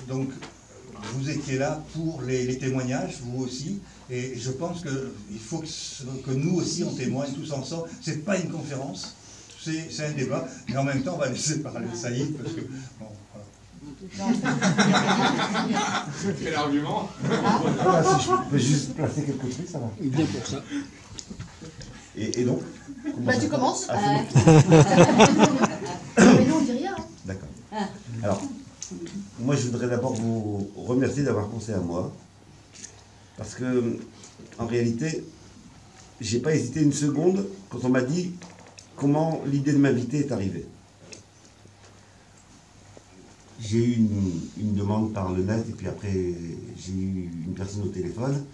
donc, vous étiez là pour les témoignages, vous aussi, et je pense qu'il faut que nous aussi on témoigne tous ensemble. C'est pas une conférence, c'est un débat, mais en même temps on va laisser parler Saïd parce que bon, voilà. Quel argument? Ah, si je peux juste placer quelques trucs, ça va. Bien pour ça. Et donc Tu commences. Ah, Mais nous on dit rien. D'accord. Alors, moi je voudrais d'abord vous remercier d'avoir pensé à moi, parce que, en réalité, j'ai pas hésité une seconde quand on m'a dit comment l'idée de m'inviter est arrivée. J'ai eu une demande par le net, et puis après j'ai eu une personne au téléphone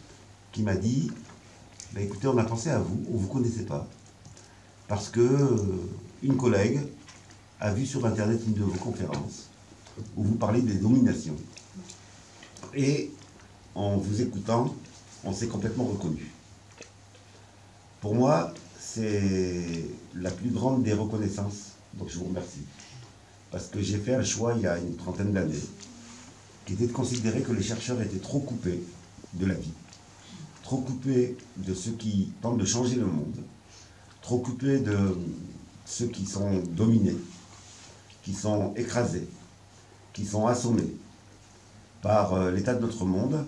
qui m'a dit bah, écoutez, on a pensé à vous, on ne vous connaissait pas, parce que une collègue a vu sur internet une de vos conférences où vous parlez des dominations. Et en vous écoutant, on s'est complètement reconnu. Pour moi, c'est la plus grande des reconnaissances, donc je vous remercie. Parce que j'ai fait un choix il y a une trentaine d'années, qui était de considérer que les chercheurs étaient trop coupés de la vie, trop coupés de ceux qui tentent de changer le monde, trop coupés de ceux qui sont dominés, qui sont écrasés, qui sont assommés par l'état de notre monde,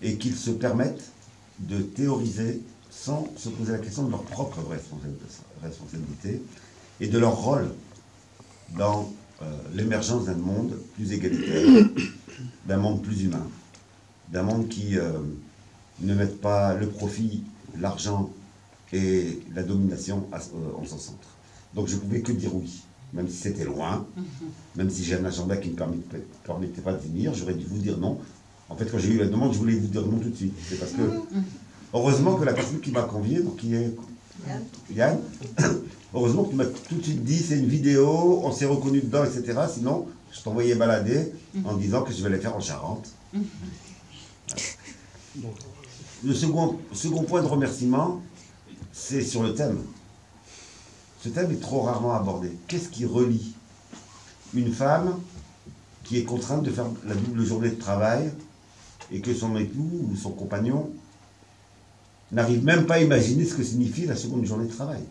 et qu'ils se permettent de théoriser sans se poser la question de leur propre responsabilité et de leur rôle dans l'émergence d'un monde plus égalitaire, d'un monde plus humain, d'un monde qui ne mette pas le profit, l'argent et la domination en son centre. Donc je ne pouvais que dire oui, même si c'était loin, même si j'ai un agenda qui ne me permettait pas de venir, j'aurais dû vous dire non. En fait, quand j'ai eu la demande, je voulais vous dire non tout de suite. C'est parce que, heureusement que la personne qui m'a convié, donc qui est Yann, heureusement qu'il m'a tout de suite dit c'est une vidéo, on s'est reconnu dedans, etc. Sinon, je t'envoyais balader en disant que je vais les faire en Charente. Le second point de remerciement, c'est sur le thème. Ce thème est trop rarement abordé. Qu'est-ce qui relie une femme qui est contrainte de faire la double journée de travail et que son époux ou son compagnon n'arrive même pas à imaginer ce que signifie la seconde journée de travail?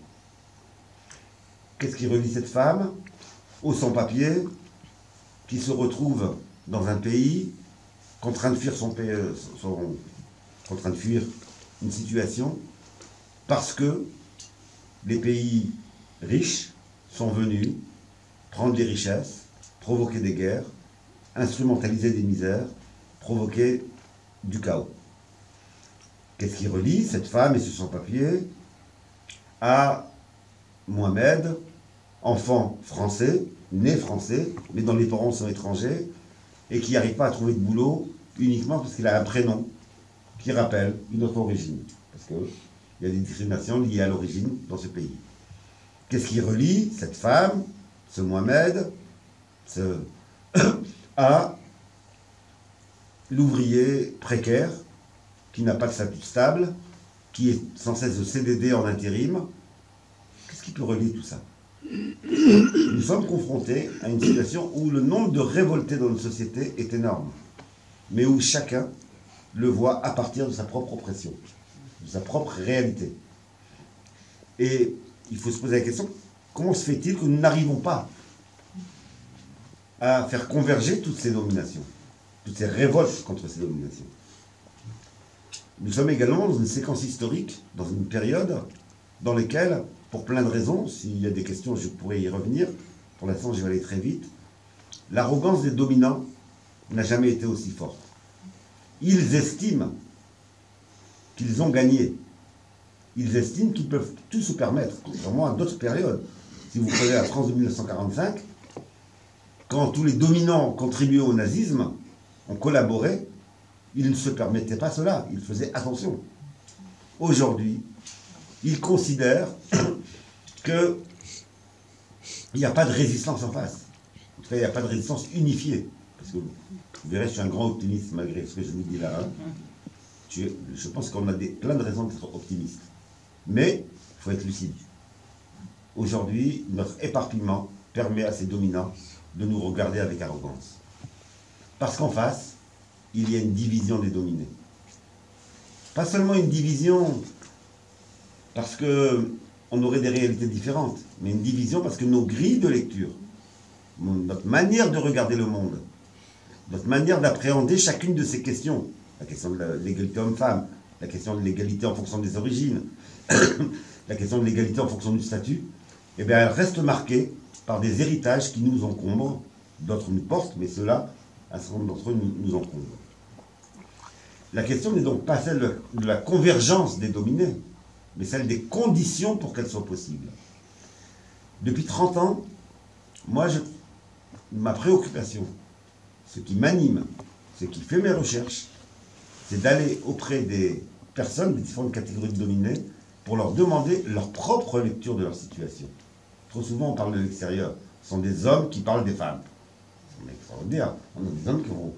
Qu'est-ce qui relie cette femme au sans-papier qui se retrouve dans un pays contraint de fuir contraint de fuir une situation parce que les pays riches sont venus prendre les richesses, provoquer des guerres, instrumentaliser des misères, provoquer du chaos? Qu'est-ce qui relie cette femme et ce sans-papier à Mohamed, enfant français, né français, mais dont les parents sont étrangers, et qui n'arrive pas à trouver de boulot uniquement parce qu'il a un prénom qui rappelle une autre origine? Parce qu'il y a des discriminations liées à l'origine dans ce pays. Qu'est-ce qui relie cette femme, ce Mohamed, à l'ouvrier précaire qui n'a pas de statut stable, qui est sans cesse de CDD en intérim? Qu'est-ce qui peut relier tout ça? Nous sommes confrontés à une situation où le nombre de révoltés dans notre société est énorme, mais où chacun le voit à partir de sa propre oppression, de sa propre réalité. Et il faut se poser la question, comment se fait-il que nous n'arrivons pas à faire converger toutes ces dominations, toutes ces révoltes contre ces dominations? Nous sommes également dans une séquence historique, dans une période dans laquelle, pour plein de raisons, s'il y a des questions, je pourrais y revenir, pour l'instant je vais aller très vite, l'arrogance des dominants n'a jamais été aussi forte. Ils estiment qu'ils ont gagné. Ils estiment qu'ils peuvent tout se permettre, contrairement à d'autres périodes. Si vous prenez la France de 1945, quand tous les dominants contribuaient au nazisme, ont collaboré, ils ne se permettaient pas cela, ils faisaient attention. Aujourd'hui, ils considèrent qu'il n'y a pas de résistance en face. En tout cas, il n'y a pas de résistance unifiée. Parce que vous verrez, je suis un grand optimiste malgré ce que je vous dis là. Je pense qu'on a plein de raisons d'être optimiste. Mais il faut être lucide. Aujourd'hui, notre éparpillement permet à ces dominants de nous regarder avec arrogance. Parce qu'en face, il y a une division des dominés. Pas seulement une division parce qu'on aurait des réalités différentes, mais une division parce que nos grilles de lecture, notre manière de regarder le monde, notre manière d'appréhender chacune de ces questions, la question de l'égalité homme-femme, la question de l'égalité en fonction des origines, la question de l'égalité en fonction du statut, eh bien, elle reste marquée par des héritages qui nous encombrent, d'autres nous portent, mais ceux-là, un certain nombre d'entre eux nous encombrent. La question n'est donc pas celle de la convergence des dominés, mais celle des conditions pour qu'elle soit possible. Depuis 30 ans, moi, ma préoccupation, ce qui m'anime, ce qui fait mes recherches, c'est d'aller auprès des personnes des différentes catégories de dominés pour leur demander leur propre lecture de leur situation. Trop souvent, on parle de l'extérieur. Ce sont des hommes qui parlent des femmes. C'est extraordinaire. On a des hommes qui vont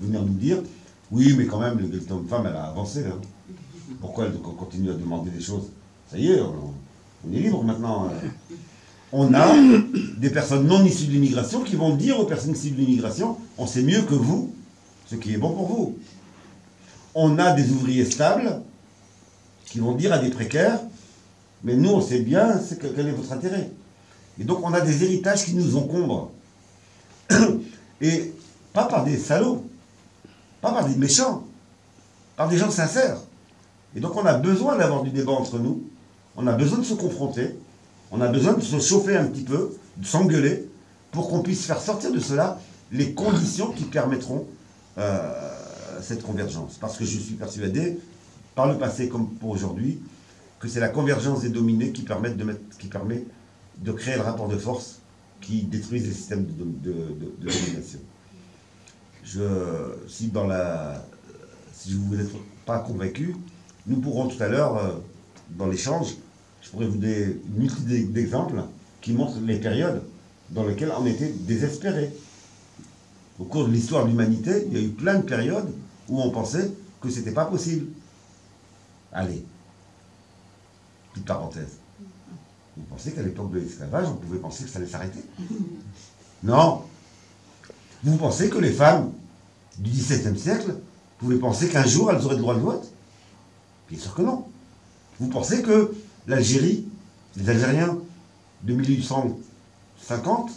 venir nous dire « Oui, mais quand même, l'égalité homme-femme, elle a avancé. Hein. Pourquoi elle continue à demander des choses? Ça y est, on est libre maintenant. Hein. » On a des personnes non issues de l'immigration qui vont dire aux personnes issues de l'immigration « On sait mieux que vous ce qui est bon pour vous. » On a des ouvriers stables qui vont dire à des précaires « Mais nous, on sait bien quel est votre intérêt. » Et donc, on a des héritages qui nous encombrent. Et pas par des salauds, pas par des méchants, par des gens sincères. Et donc, on a besoin d'avoir du débat entre nous. On a besoin de se confronter. On a besoin de se chauffer un petit peu, de s'engueuler, pour qu'on puisse faire sortir de cela les conditions qui permettront cette convergence. Parce que je suis persuadé, par le passé comme pour aujourd'hui, que c'est la convergence des dominés qui permet de créer le rapport de force qui détruise les systèmes de domination. Si vous n'êtes pas convaincu, nous pourrons tout à l'heure, dans l'échange, je pourrais vous donner une multitude d'exemples qui montrent les périodes dans lesquelles on était désespérés. Au cours de l'histoire de l'humanité, il y a eu plein de périodes où on pensait que ce n'était pas possible. Allez, petite parenthèse. Vous pensez qu'à l'époque de l'esclavage, on pouvait penser que ça allait s'arrêter? Non. Vous pensez que les femmes du XVIIe siècle pouvaient penser qu'un jour elles auraient le droit de vote? Bien sûr que non. Vous pensez que l'Algérie, les Algériens de 1850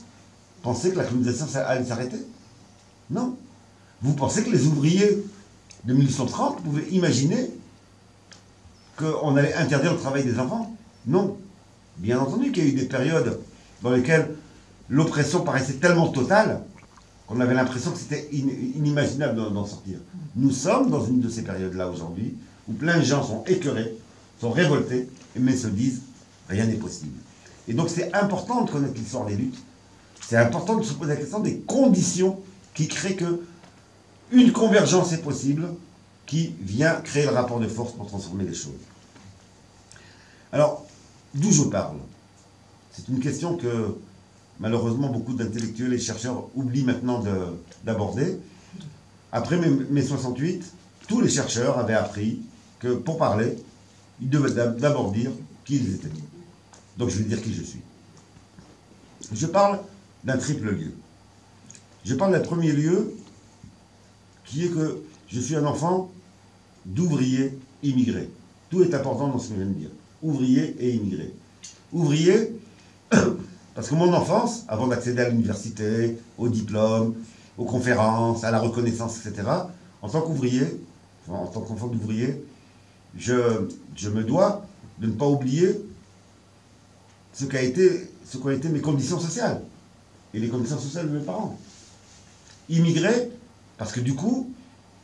pensaient que la colonisation allait s'arrêter? Non. Vous pensez que les ouvriers de 1830 pouvaient imaginer qu'on allait interdire le travail des enfants? Non. Bien entendu qu'il y a eu des périodes dans lesquelles l'oppression paraissait tellement totale qu'on avait l'impression que c'était inimaginable d'en sortir. Nous sommes dans une de ces périodes-là aujourd'hui, où plein de gens sont écœurés, sont révoltés, mais se disent « rien n'est possible ». Et donc c'est important de connaître l'histoire des luttes, c'est important de se poser la question des conditions qui créent qu'une convergence est possible, qui vient créer le rapport de force pour transformer les choses. Alors, d'où je parle? C'est une question que, malheureusement, beaucoup d'intellectuels et chercheurs oublient maintenant d'aborder. Après mai 68, tous les chercheurs avaient appris que, pour parler, ils devaient d'abord dire qui ils étaient. Donc, je vais dire qui je suis. Je parle d'un triple lieu. Je parle d'un premier lieu, qui est que je suis un enfant d'ouvriers immigrés. Tout est important dans ce que je viens de dire. Ouvrier et immigré. Ouvrier, parce que mon enfance, avant d'accéder à l'université, au diplôme, aux conférences, à la reconnaissance, etc., en tant qu'ouvrier, en tant qu'enfant d'ouvrier, je me dois de ne pas oublier ce qu'ont été mes conditions sociales et les conditions sociales de mes parents. Immigré, parce que du coup,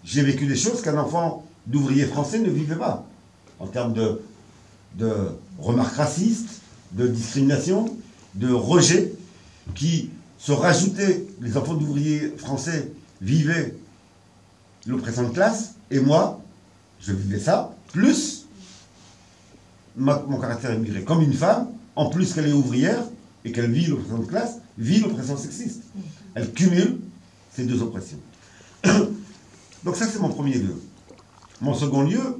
j'ai vécu des choses qu'un enfant d'ouvrier français ne vivait pas, en termes de remarques racistes, de discrimination, de rejet, qui se rajoutaient. Les enfants d'ouvriers français vivaient l'oppression de classe, et moi, je vivais ça, plus mon caractère immigré. Comme une femme, en plus qu'elle est ouvrière, et qu'elle vit l'oppression de classe, vit l'oppression sexiste. Elle cumule ces deux oppressions. Donc ça, c'est mon premier lieu. Mon second lieu,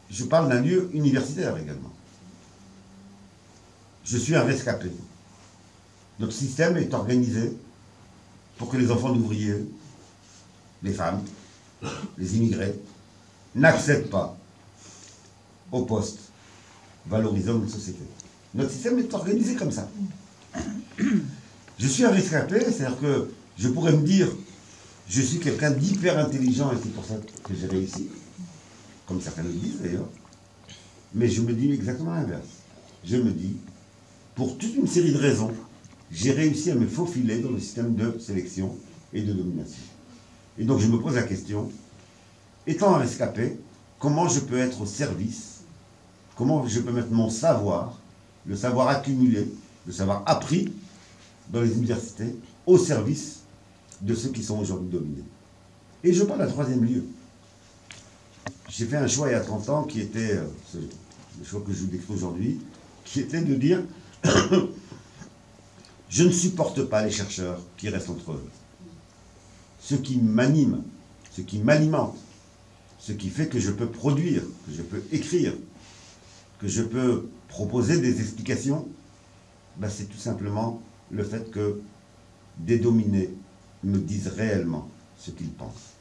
je parle d'un lieu universitaire également. Je suis un rescapé. Notre système est organisé pour que les enfants d'ouvriers, les femmes, les immigrés, n'accèdent pas au poste valorisant notre société. Notre système est organisé comme ça. Je suis un rescapé, c'est-à-dire que je pourrais me dire, je suis quelqu'un d'hyper intelligent et c'est pour ça que j'ai réussi, comme certains le disent d'ailleurs, mais je me dis exactement l'inverse. Je me dis, pour toute une série de raisons, j'ai réussi à me faufiler dans le système de sélection et de domination. Et donc je me pose la question, étant un rescapé, comment je peux être au service, comment je peux mettre mon savoir, le savoir accumulé, le savoir appris dans les universités, au service de ceux qui sont aujourd'hui dominés. Et je parle à troisième lieu. J'ai fait un choix il y a 30 ans qui était, le choix que je vous décris aujourd'hui, qui était de dire je ne supporte pas les chercheurs qui restent entre eux. Ce qui m'anime, ce qui m'alimente, ce qui fait que je peux produire, que je peux écrire, que je peux proposer des explications, ben c'est tout simplement le fait que des dominés me disent réellement ce qu'ils pensent.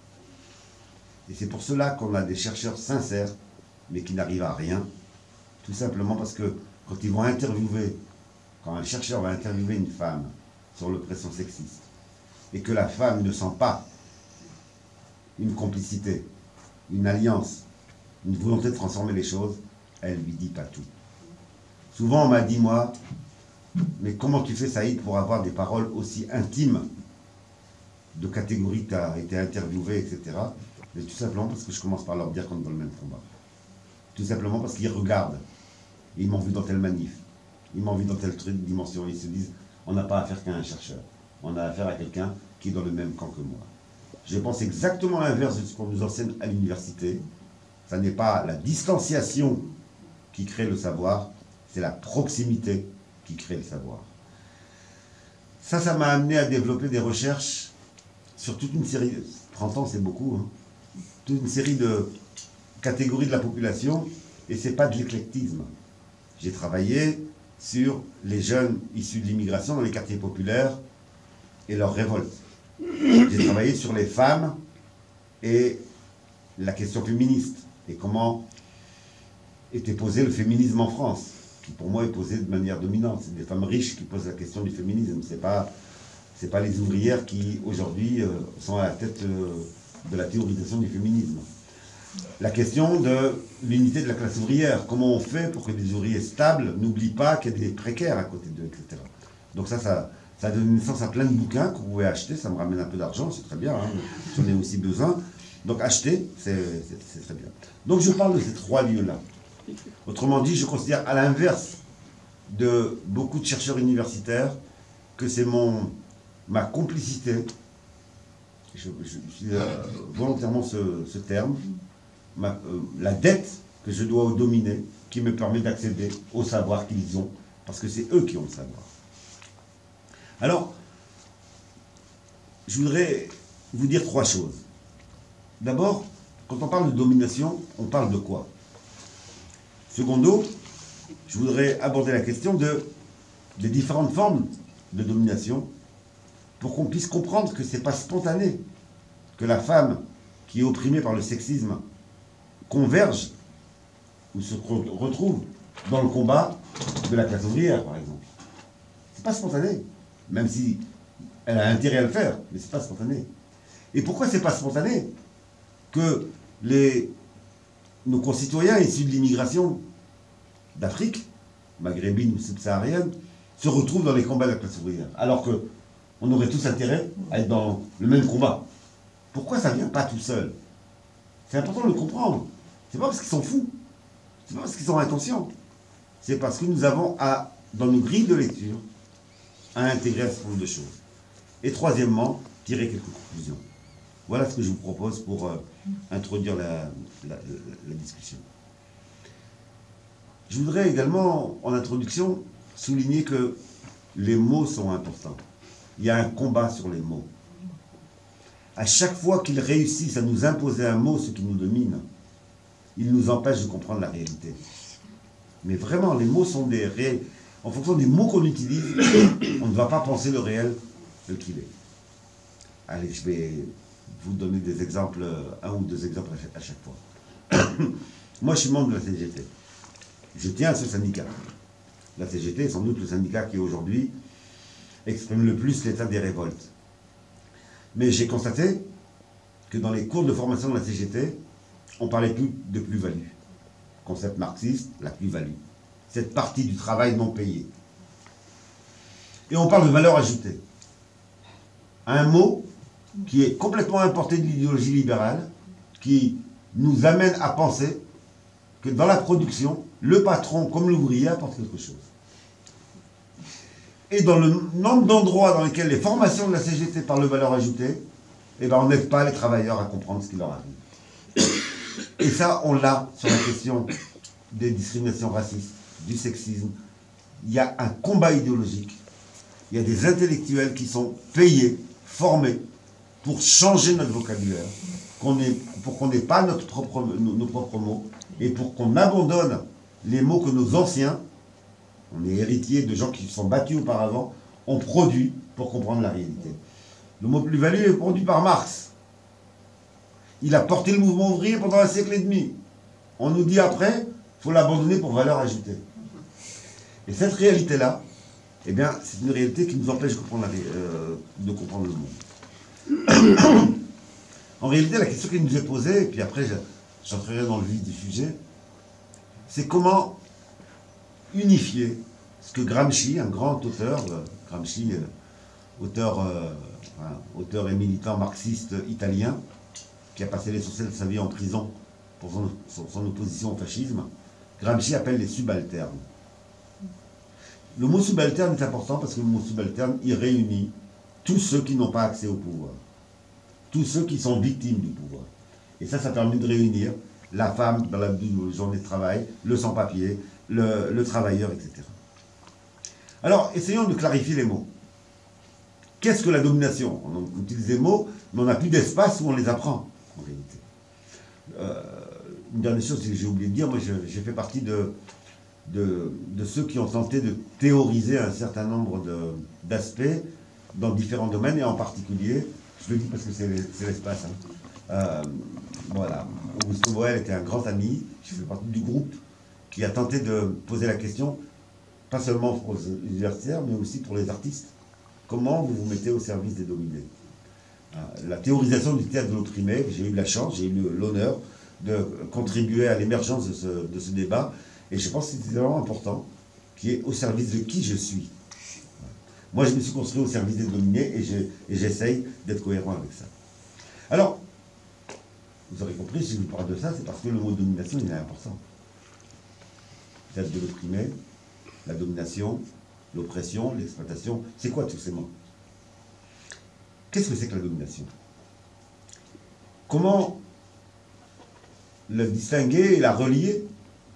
Et c'est pour cela qu'on a des chercheurs sincères, mais qui n'arrivent à rien, tout simplement parce que quand ils vont interviewer, quand un chercheur va interviewer une femme sur l'oppression sexiste, et que la femme ne sent pas une complicité, une alliance, une volonté de transformer les choses, elle ne lui dit pas tout. Souvent on m'a dit, moi, mais comment tu fais, Saïd, pour avoir des paroles aussi intimes de catégorie, tu as été interviewé, etc. Mais tout simplement parce que je commence par leur dire qu'on est dans le même combat. Tout simplement parce qu'ils regardent. Et ils m'ont vu dans telle manif. Ils m'ont vu dans telle dimension. Ils se disent, on n'a pas affaire qu'à un chercheur. On a affaire à quelqu'un qui est dans le même camp que moi. Je pense exactement l'inverse de ce qu'on nous enseigne à l'université. Ça n'est pas la distanciation qui crée le savoir, c'est la proximité qui crée le savoir. Ça m'a amené à développer des recherches sur toute une série, 30 ans c'est beaucoup, hein, toute une série de catégories de la population, et c'est pas de l'éclectisme. J'ai travaillé sur les jeunes issus de l'immigration dans les quartiers populaires et leurs révoltes. J'ai travaillé sur les femmes et la question féministe, et comment était posé le féminisme en France, qui pour moi est posé de manière dominante. C'est des femmes riches qui posent la question du féminisme, c'est pas les ouvrières qui aujourd'hui sont à la tête de la théorisation du féminisme. La question de l'unité de la classe ouvrière, comment on fait pour que des ouvriers stables n'oublient pas qu'il y a des précaires à côté d'eux, etc. Donc ça donne naissance à plein de bouquins que vous pouvez acheter, ça me ramène un peu d'argent, c'est très bien, hein, j'en ai aussi besoin. Donc acheter, c'est très bien. Donc je parle de ces trois lieux-là. Autrement dit, je considère à l'inverse de beaucoup de chercheurs universitaires que c'est ma complicité, j'utilise volontairement ce terme, la dette que je dois aux dominés qui me permet d'accéder au savoir qu'ils ont, parce que c'est eux qui ont le savoir. Alors, je voudrais vous dire trois choses. D'abord, quand on parle de domination, on parle de quoi? Secondo, je voudrais aborder la question des différentes formes de domination pour qu'on puisse comprendre que ce n'est pas spontané, que la femme qui est opprimée par le sexisme converge ou se retrouve dans le combat de la classe ouvrière, par exemple. C'est pas spontané, même si elle a intérêt à le faire, mais c'est pas spontané. Et pourquoi c'est pas spontané que nos concitoyens issus de l'immigration d'Afrique, maghrébine ou subsaharienne, se retrouvent dans les combats de la classe ouvrière, alors qu'on aurait tous intérêt à être dans le même combat? Pourquoi ça ne vient pas tout seul? C'est important de le comprendre. C'est pas parce qu'ils sont fous, c'est pas parce qu'ils sont inconscients, c'est parce que nous avons dans nos grilles de lecture, à intégrer un certain nombre de choses. Et troisièmement, tirer quelques conclusions. Voilà ce que je vous propose pour introduire la discussion. Je voudrais également, en introduction, souligner que les mots sont importants. Il y a un combat sur les mots. À chaque fois qu'ils réussissent à nous imposer un mot, ce qui nous domine, ils nous empêchent de comprendre la réalité. Mais vraiment, les mots sont des réels. En fonction des mots qu'on utilise, on ne va pas penser le réel tel qu'il est. Allez, je vais vous donner des exemples, un ou deux exemples à chaque fois. Moi, je suis membre de la CGT. Je tiens à ce syndicat. La CGT est sans doute le syndicat qui aujourd'hui exprime le plus l'état des révoltes. Mais j'ai constaté que dans les cours de formation de la CGT, on parlait plus de plus-value. Concept marxiste, la plus-value. Cette partie du travail non payé. Et on parle de valeur ajoutée. Un mot qui est complètement importé de l'idéologie libérale, qui nous amène à penser que dans la production, le patron comme l'ouvrier apporte quelque chose. Et dans le nombre d'endroits dans lesquels les formations de la CGT parlent de valeur ajoutée, eh ben on n'aide pas les travailleurs à comprendre ce qui leur arrive. Et ça, on l'a sur la question des discriminations racistes, du sexisme. Il y a un combat idéologique. Il y a des intellectuels qui sont payés, formés, pour changer notre vocabulaire, pour qu'on n'ait pas nos propres mots, et pour qu'on abandonne les mots que nos anciens, on est héritiers de gens qui se sont battus auparavant, ont produit pour comprendre la réalité. Le mot plus-value est produit par Marx. Il a porté le mouvement ouvrier pendant un siècle et demi. On nous dit après, il faut l'abandonner pour valeur ajoutée. Et cette réalité-là, eh bien, c'est une réalité qui nous empêche de comprendre le monde. En réalité, la question qui nous est posée, et puis après j'entrerai dans le vif du sujet, c'est comment unifier ce que Gramsci, un grand auteur, Gramsci, auteur et militant marxiste italien, qui a passé l'essentiel de sa vie en prison pour son opposition au fascisme, Gramsci appelle les subalternes. Le mot subalterne est important parce que le mot subalterne, il réunit tous ceux qui n'ont pas accès au pouvoir. Tous ceux qui sont victimes du pouvoir. Et ça permet de réunir la femme dans la journée de travail, le sans-papier, le travailleur, etc. Alors, essayons de clarifier les mots. Qu'est-ce que la domination? On utilise des mots, mais on n'a plus d'espace où on les apprend, en réalité. Une dernière chose que j'ai oublié de dire, moi j'ai fait partie de ceux qui ont tenté de théoriser un certain nombre d'aspects dans différents domaines, et en particulier, je le dis parce que c'est l'espace. Voilà. Augusto Boal était un grand ami, je fais partie du groupe qui a tenté de poser la question, pas seulement pour les universitaires, mais aussi pour les artistes. Comment vous vous mettez au service des dominés? La théorisation du théâtre de l'opprimé, j'ai eu la chance, j'ai eu l'honneur de contribuer à l'émergence de ce débat, et je pense que c'est vraiment important, qui est au service de qui je suis. Moi, je me suis construit au service des dominés et j'essaye d'être cohérent avec ça. Alors, vous aurez compris, si je vous parle de ça, c'est parce que le mot domination, il est important. Théâtre de l'opprimé, la domination, l'oppression, l'exploitation, c'est quoi tous ces mots? Qu'est-ce que c'est que la domination? Comment la distinguer et la relier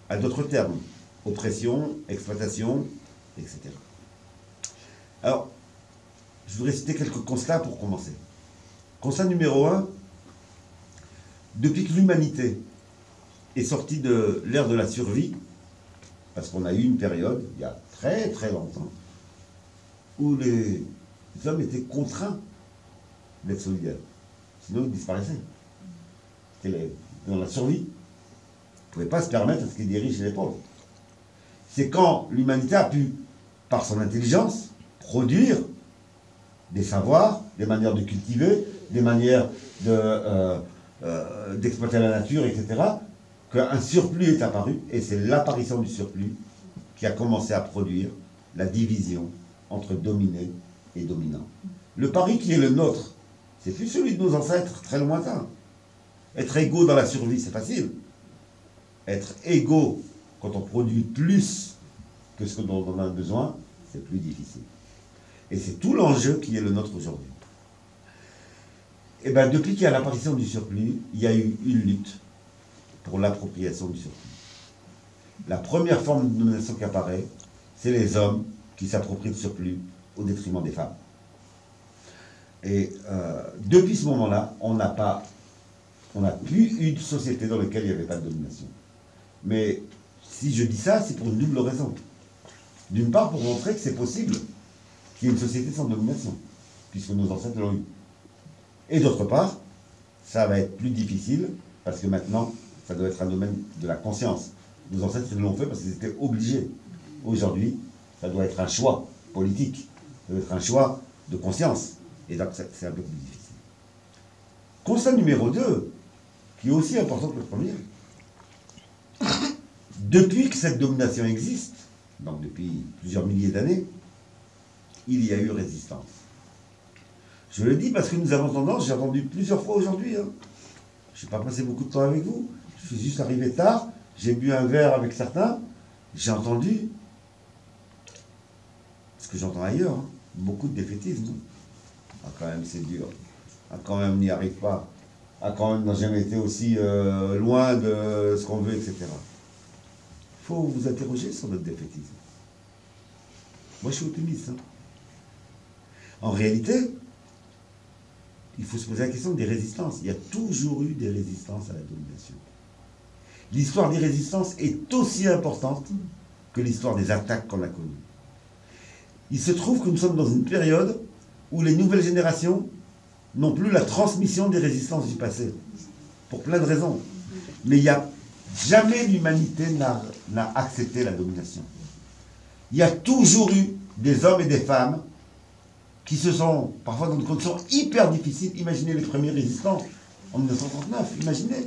à d'autres termes? Oppression, exploitation, etc. Alors, je voudrais citer quelques constats pour commencer. Constat numéro 1, depuis que l'humanité est sortie de l'ère de la survie, parce qu'on a eu une période, il y a très très longtemps, où les hommes étaient contraints d'être solidaires. Sinon, ils disparaissaient. C'était dans la survie. Ils ne pouvaient pas se permettre à ce qu'ils dirigent les pauvres. C'est quand l'humanité a pu, par son intelligence, produire des savoirs, des manières de cultiver, des manières d'exploiter la nature, etc., qu'un surplus est apparu, et c'est l'apparition du surplus qui a commencé à produire la division entre dominés et dominants. Le pari qui est le nôtre, c'est plus celui de nos ancêtres très lointains. Être égaux dans la survie, c'est facile. Être égaux quand on produit plus que ce dont on a besoin, c'est plus difficile. Et c'est tout l'enjeu qui est le nôtre aujourd'hui. Et bien, depuis qu'il y a l'apparition du surplus, il y a eu une lutte pour l'appropriation du surplus. La première forme de domination qui apparaît, c'est les hommes qui s'approprient le surplus au détriment des femmes. Et depuis ce moment-là, on n'a plus eu de société dans laquelle il n'y avait pas de domination. Mais si je dis ça, c'est pour une double raison. D'une part, pour montrer que c'est possible qu'il y ait une société sans domination, puisque nos ancêtres l'ont eu. Et d'autre part, ça va être plus difficile, parce que maintenant, ça doit être un domaine de la conscience. Nos ancêtres, ils l'ont fait parce qu'ils étaient obligés. Aujourd'hui, ça doit être un choix politique, ça doit être un choix de conscience. Et donc, c'est un peu plus difficile. Constat numéro 2, qui est aussi important que le premier. Depuis que cette domination existe, donc depuis plusieurs milliers d'années, il y a eu résistance. Je le dis parce que nous avons tendance, j'ai entendu plusieurs fois aujourd'hui, je n'ai pas passé beaucoup de temps avec vous, je suis juste arrivé tard, j'ai bu un verre avec certains, j'ai entendu, ce que j'entends ailleurs, beaucoup de défaitisme. Ah, quand même, c'est dur. Ah, quand même, on n'y arrive pas. Ah, quand même, on n'a jamais été aussi loin de ce qu'on veut, etc. Il faut vous interroger sur notre défaitisme. Moi, je suis optimiste. En réalité, il faut se poser la question des résistances. Il y a toujours eu des résistances à la domination. L'histoire des résistances est aussi importante que l'histoire des attaques qu'on a connues. Il se trouve que nous sommes dans une période où les nouvelles générations n'ont plus la transmission des résistances du passé, pour plein de raisons. Mais il n'y a jamais l'humanité n'a accepté la domination. Il y a toujours eu des hommes et des femmes qui se sont, parfois dans des conditions hyper difficiles. Imaginez les premiers résistants en 1939, imaginez.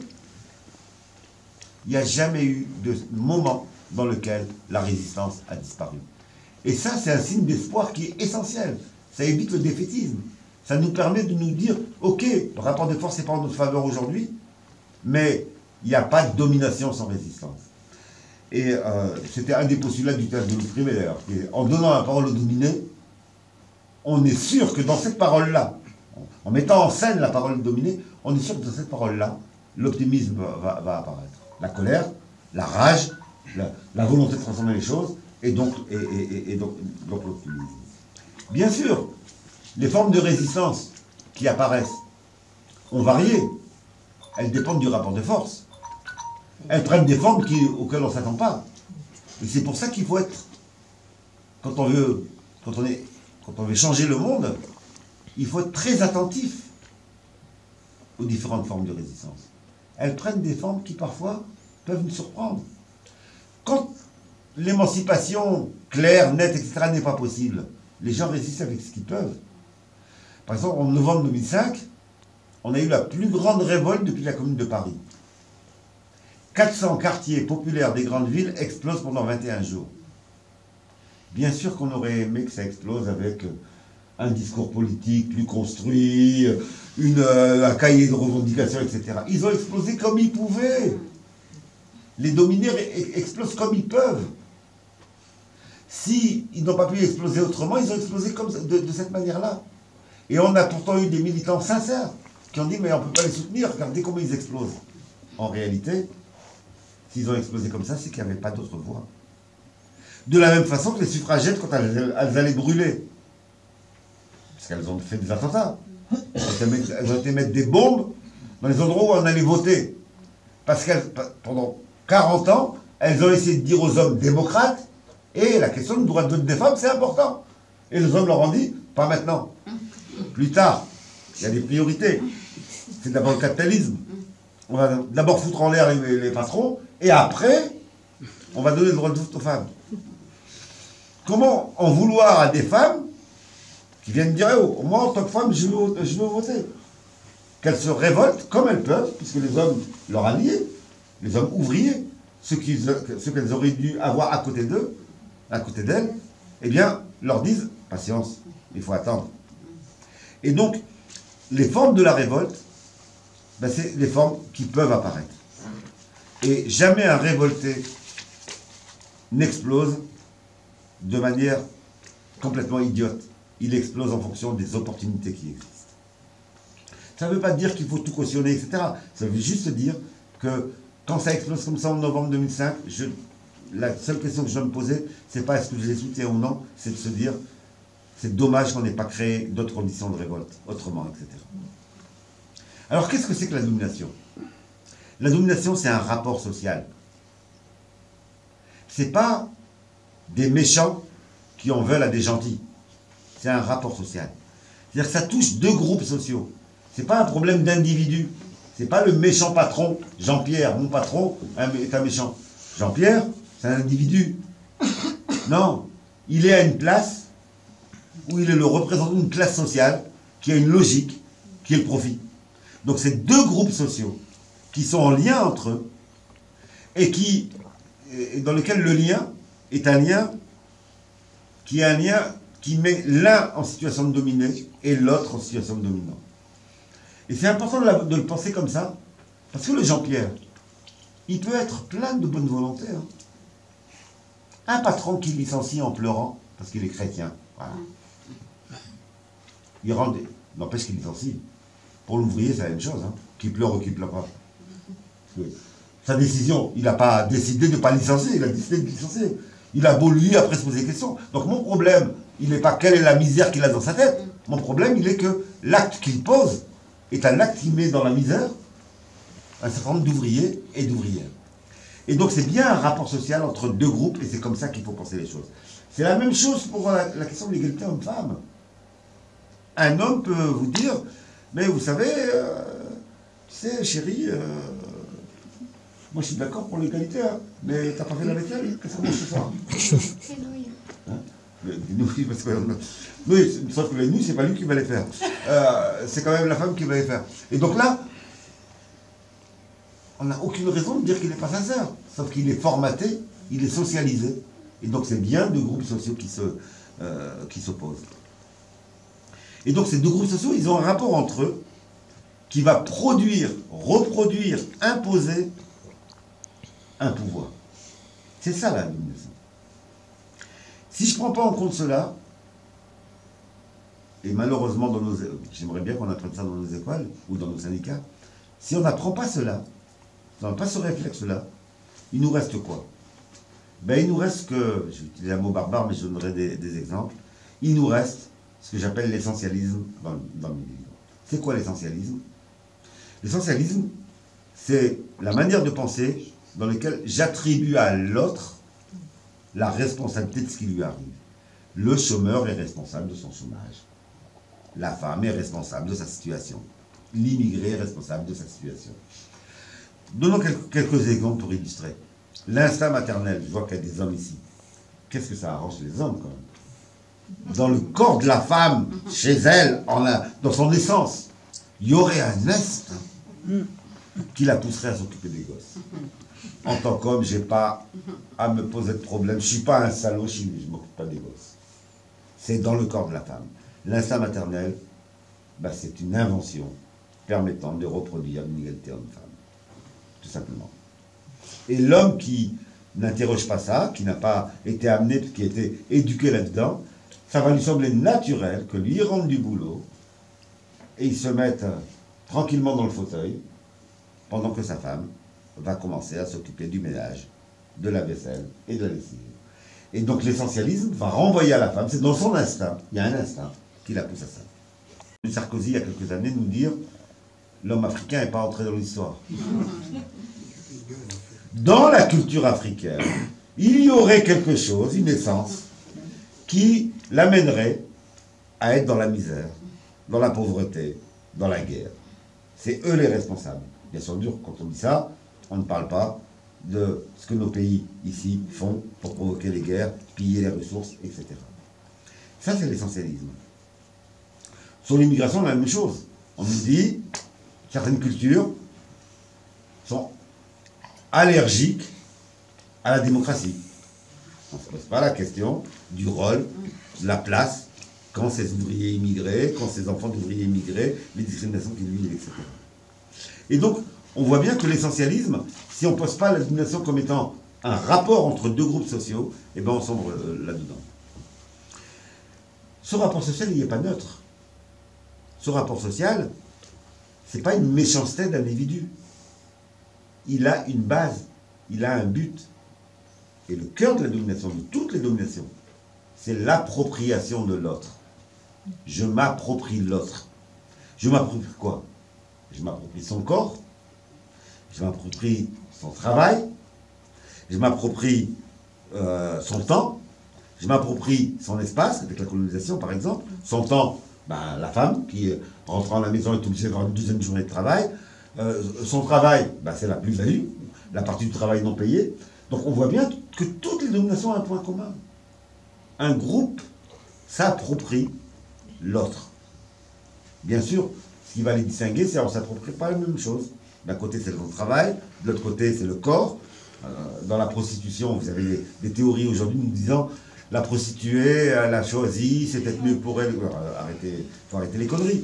Il n'y a jamais eu de moment dans lequel la résistance a disparu. Et ça, c'est un signe d'espoir qui est essentiel. Ça évite le défaitisme. Ça nous permet de nous dire, ok, le rapport de force n'est pas en notre faveur aujourd'hui, mais il n'y a pas de domination sans résistance. Et c'était un des postulats du théâtre de l'opprimé d'ailleurs. En donnant la parole aux dominés, on est sûr que dans cette parole-là, en mettant en scène la parole dominée, on est sûr que dans cette parole-là, l'optimisme va apparaître. La colère, la rage, la volonté de transformer les choses, et donc l'optimisme. Bien sûr, les formes de résistance qui apparaissent ont varié. Elles dépendent du rapport de force. Elles prennent des formes auxquelles on ne s'attend pas. Et c'est pour ça qu'il faut être, quand on veut changer le monde, il faut être très attentif aux différentes formes de résistance. Elles prennent des formes qui parfois peuvent nous surprendre. Quand l'émancipation claire, nette, etc. n'est pas possible, les gens résistent avec ce qu'ils peuvent. Par exemple, en novembre 2005, on a eu la plus grande révolte depuis la Commune de Paris. 400 quartiers populaires des grandes villes explosent pendant 21 jours. Bien sûr qu'on aurait aimé que ça explose avec un discours politique plus construit, un cahier de revendications, etc. Ils ont explosé comme ils pouvaient. Les dominés explosent comme ils peuvent. S'ils n'ont pas pu exploser autrement, ils ont explosé comme de cette manière-là. Et on a pourtant eu des militants sincères qui ont dit « mais on ne peut pas les soutenir, regardez comment ils explosent ». En réalité, s'ils ont explosé comme ça, c'est qu'il n'y avait pas d'autre voie. De la même façon que les suffragettes, quand elles allaient brûler, parce qu'elles ont fait des attentats, elles ont été mettre des bombes dans les endroits où on allait voter. Parce qu'elles, pendant 40 ans, elles ont essayé de dire aux hommes démocrates, et la question du droit de vote des femmes, c'est important. Et les hommes leur ont dit, pas maintenant, plus tard, il y a des priorités. C'est d'abord le capitalisme. On va d'abord foutre en l'air les patrons, et après, on va donner le droit de vote aux femmes. Comment en vouloir à des femmes qui viennent dire oh, moi en tant que femme je veux voter, qu'elles se révoltent comme elles peuvent, puisque les hommes leur alliés, les hommes ouvriers, ceux qu'elles auraient dû avoir à côté d'eux, à côté d'elles, eh bien leur disent patience, il faut attendre. Et donc les formes de la révolte, ben, c'est les formes qui peuvent apparaître. Et jamais un révolté n'explose de manière complètement idiote. Il explose en fonction des opportunités qui existent. Ça ne veut pas dire qu'il faut tout cautionner, etc. Ça veut juste dire que quand ça explose comme ça en novembre 2005, la seule question que je dois me poser, c'est pas est-ce que je les soutiens ou non, c'est de se dire c'est dommage qu'on n'ait pas créé d'autres conditions de révolte, autrement, etc. Alors qu'est-ce que c'est que la domination? La domination, c'est un rapport social. C'est pas des méchants qui en veulent à des gentils. C'est un rapport social. C'est-à-dire que ça touche deux groupes sociaux. C'est pas un problème d'individu. C'est pas le méchant patron, Jean-Pierre, mon patron, est un méchant. Jean-Pierre, c'est un individu. Non, il est à une place où il est le représentant d'une classe sociale qui a une logique, qui est le profit. Donc c'est deux groupes sociaux qui sont en lien entre eux et dans lequel le lien est un lien qui met l'un en situation de dominer et l'autre en situation de dominant. Et c'est important de le penser comme ça, parce que le Jean-Pierre, il peut être plein de bonne volonté. Hein. Un patron qui licencie en pleurant, parce qu'il est chrétien, voilà. Il rend n'empêche qu'il licencie. Pour l'ouvrier, c'est la même chose, hein, qu'il pleure ou qu'il ne pleure pas. Parce que sa décision, il n'a pas décidé de ne pas licencier, il a décidé de licencier. Il a beau lui après se poser des questions. Donc mon problème, il n'est pas quelle est la misère qu'il a dans sa tête. Mon problème, il est que l'acte qu'il pose est un acte qui met dans la misère un certain nombre d'ouvriers et d'ouvrières. Et donc c'est bien un rapport social entre deux groupes, et c'est comme ça qu'il faut penser les choses. C'est la même chose pour la question de l'égalité homme-femme. Un homme peut vous dire, mais vous savez, tu sais, chérie, moi je suis d'accord pour l'égalité, hein, mais t'as pas fait avec elle, qu'est-ce qu'on mange ce soir? C'est nouilles. Hein? Les nouilles, parce que... Oui, sauf que les nouilles, c'est pas lui qui va les faire. C'est quand même la femme qui va les faire. Et donc là, on n'a aucune raison de dire qu'il n'est pas sincère. Sauf qu'il est formaté, il est socialisé. Et donc c'est bien deux groupes sociaux qui s'opposent. Et donc ces deux groupes sociaux, ils ont un rapport entre eux qui va produire, reproduire, imposer un pouvoir. C'est ça la domination. Si je ne prends pas en compte cela, et malheureusement, j'aimerais bien qu'on apprenne ça dans nos écoles ou dans nos syndicats, si on n'apprend pas cela, si on n'a pas ce réflexe-là, il nous reste quoi? Ben, il nous reste que, je vais utiliser un mot barbare, mais je donnerai des exemples, il nous reste ce que j'appelle l'essentialisme dans le milieu. C'est quoi l'essentialisme? L'essentialisme, c'est la manière de penser dans laquelle j'attribue à l'autre la responsabilité de ce qui lui arrive. Le chômeur est responsable de son chômage. La femme est responsable de sa situation. L'immigré est responsable de sa situation. Donnons quelques exemples pour illustrer. L'instinct maternel, je vois qu'il y a des hommes ici. Qu'est-ce que ça arrange les hommes, quand même? Dans le corps de la femme, chez elle, dans son essence, il y aurait un instinct qui la pousserait à s'occuper des gosses. En tant qu'homme, je n'ai pas à me poser de problème. Je ne suis pas un salaud, je ne m'occupe pas des gosses. C'est dans le corps de la femme. L'instinct maternel, ben, c'est une invention permettant de reproduire une égalité homme-femme. Tout simplement. Et l'homme qui n'interroge pas ça, qui n'a pas été amené, qui a été éduqué là-dedans, ça va lui sembler naturel que lui rentre du boulot et il se mette tranquillement dans le fauteuil pendant que sa femme va commencer à s'occuper du ménage, de la vaisselle et de la lessive. Et donc l'essentialisme va renvoyer à la femme, c'est dans son instinct, il y a un instinct qui la pousse à ça. Sarkozy, il y a quelques années, nous dire l'homme africain n'est pas entré dans l'histoire. Dans la culture africaine, il y aurait quelque chose, une essence, qui l'amènerait à être dans la misère, dans la pauvreté, dans la guerre. C'est eux les responsables. Bien sûr, quand on dit ça, on ne parle pas de ce que nos pays ici font pour provoquer les guerres, piller les ressources, etc. Ça, c'est l'essentialisme. Sur l'immigration, la même chose. On nous dit, certaines cultures sont allergiques à la démocratie. On ne se pose pas la question du rôle, de la place, quand ces ouvriers immigrés, quand ces enfants d'ouvriers immigrés, les discriminations qu'ils vivent, etc. Et donc, on voit bien que l'essentialisme, si on ne pose pas la domination comme étant un rapport entre deux groupes sociaux, eh bien on sombre là-dedans. Ce rapport social, il n'est pas neutre. Ce rapport social, ce n'est pas une méchanceté d'individu. Il a une base, il a un but. Et le cœur de la domination, de toutes les dominations, c'est l'appropriation de l'autre. Je m'approprie l'autre. Je m'approprie quoi? Je m'approprie son corps, je m'approprie son travail, je m'approprie son temps, je m'approprie son espace, avec la colonisation par exemple, son temps Ben, la femme qui, rentrant à la maison, est obligée d'avoir une deuxième journée de travail. Son travail, ben, c'est la plus-value, la partie du travail non payée. Donc on voit bien que toutes les dominations ont un point commun. Un groupe s'approprie l'autre. Bien sûr, ce qui va les distinguer, c'est qu'on ne s'approprie pas la même chose. D'un côté, c'est le travail, de l'autre côté, c'est le corps. Dans la prostitution, vous avez des théories aujourd'hui nous disant la prostituée, elle a choisi, c'est peut-être mieux pour elle. Il faut arrêter les conneries.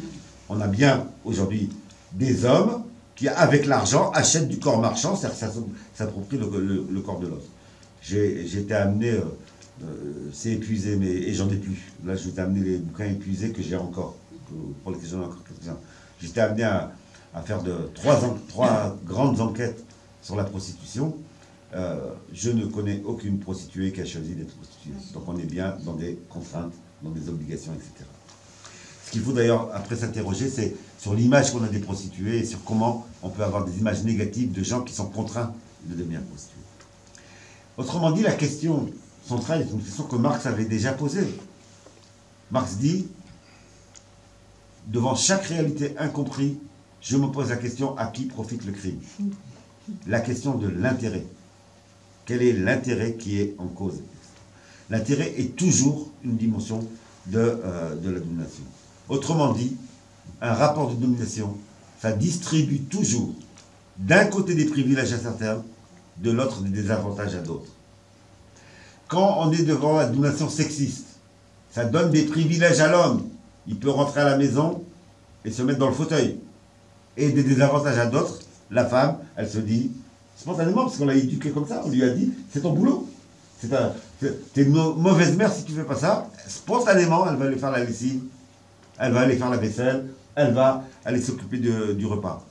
On a bien aujourd'hui des hommes qui, avec l'argent, achètent du corps marchand, c'est-à-dire s'approprient le corps de l'autre. J'ai été amené, c'est épuisé, mais, et j'en ai plus. Là, je vais t'amener les bouquins épuisés que j'ai encore, pour lesquels j'en ai encore quelques-uns. J'étais amené à faire trois grandes enquêtes sur la prostitution. Je ne connais aucune prostituée qui a choisi d'être prostituée. Donc on est bien dans des contraintes, dans des obligations, etc. Ce qu'il faut d'ailleurs après s'interroger, c'est sur l'image qu'on a des prostituées et sur comment on peut avoir des images négatives de gens qui sont contraints de devenir prostituées. Autrement dit, la question centrale est une question que Marx avait déjà posée. Marx dit, devant chaque réalité incomprise, je me pose la question à qui profite le crime. La question de l'intérêt. Quel est l'intérêt qui est en cause? L'intérêt est toujours une dimension de la domination. Autrement dit, un rapport de domination, ça distribue toujours d'un côté des privilèges à certains, de l'autre des désavantages à d'autres. Quand on est devant la domination sexiste, ça donne des privilèges à l'homme. Il peut rentrer à la maison et se mettre dans le fauteuil. Et des désavantages à d'autres, la femme, elle se dit, spontanément, parce qu'on l'a éduqué comme ça, on lui a dit, c'est ton boulot. T'es une mauvaise mère si tu ne fais pas ça. Spontanément, elle va aller faire la lessive, elle va aller faire la vaisselle, elle va aller s'occuper du repas.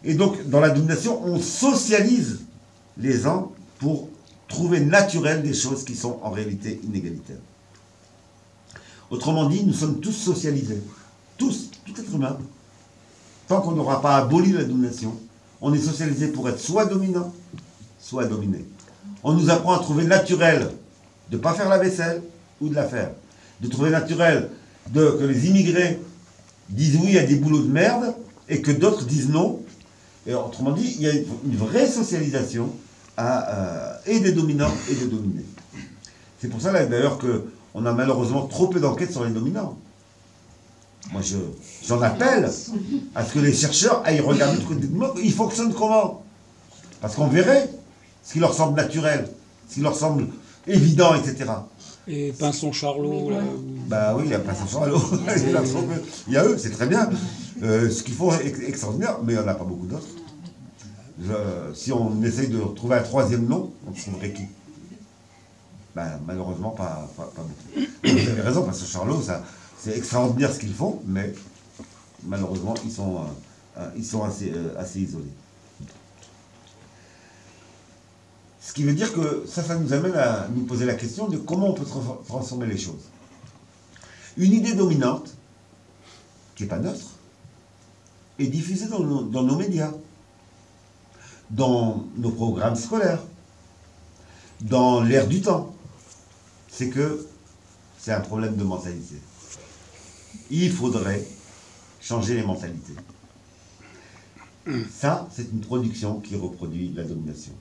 Et donc, dans la domination, on socialise les gens pour trouver naturel des choses qui sont en réalité inégalitaires. Autrement dit, nous sommes tous socialisés. Tous, tout être humain. Tant qu'on n'aura pas aboli la domination, on est socialisé pour être soit dominant, soit dominé. On nous apprend à trouver naturel de ne pas faire la vaisselle ou de la faire. De trouver naturel que les immigrés disent oui à des boulots de merde et que d'autres disent non. Et autrement dit, il y a une vraie socialisation et des dominants et des dominés. C'est pour ça d'ailleurs qu'on a malheureusement trop peu d'enquêtes sur les dominants. Moi, j'en appelle à ce que les chercheurs aillent regarder ils fonctionnent comment. Parce qu'on verrait ce qui leur semble naturel, ce qui leur semble évident, etc. Et Pinson Charlot, là. Bah oui, il y a Pinson Charlot. Il y a eux, c'est très bien. Ce qu'ils font est extraordinaire, mais il n'y en a pas beaucoup d'autres. Si on essaye de trouver un troisième nom, on trouverait qui? Ben, malheureusement, pas beaucoup. Vous avez raison, Pinson Charlot, c'est extraordinaire ce qu'ils font, mais malheureusement, ils sont assez isolés. Ce qui veut dire que ça nous amène à nous poser la question de comment on peut transformer les choses. Une idée dominante, qui n'est pas neutre, est diffusée dans nos médias, dans nos programmes scolaires, dans l'air du temps. C'est que c'est un problème de mentalité. Il faudrait changer les mentalités. Ça, c'est une production qui reproduit la domination.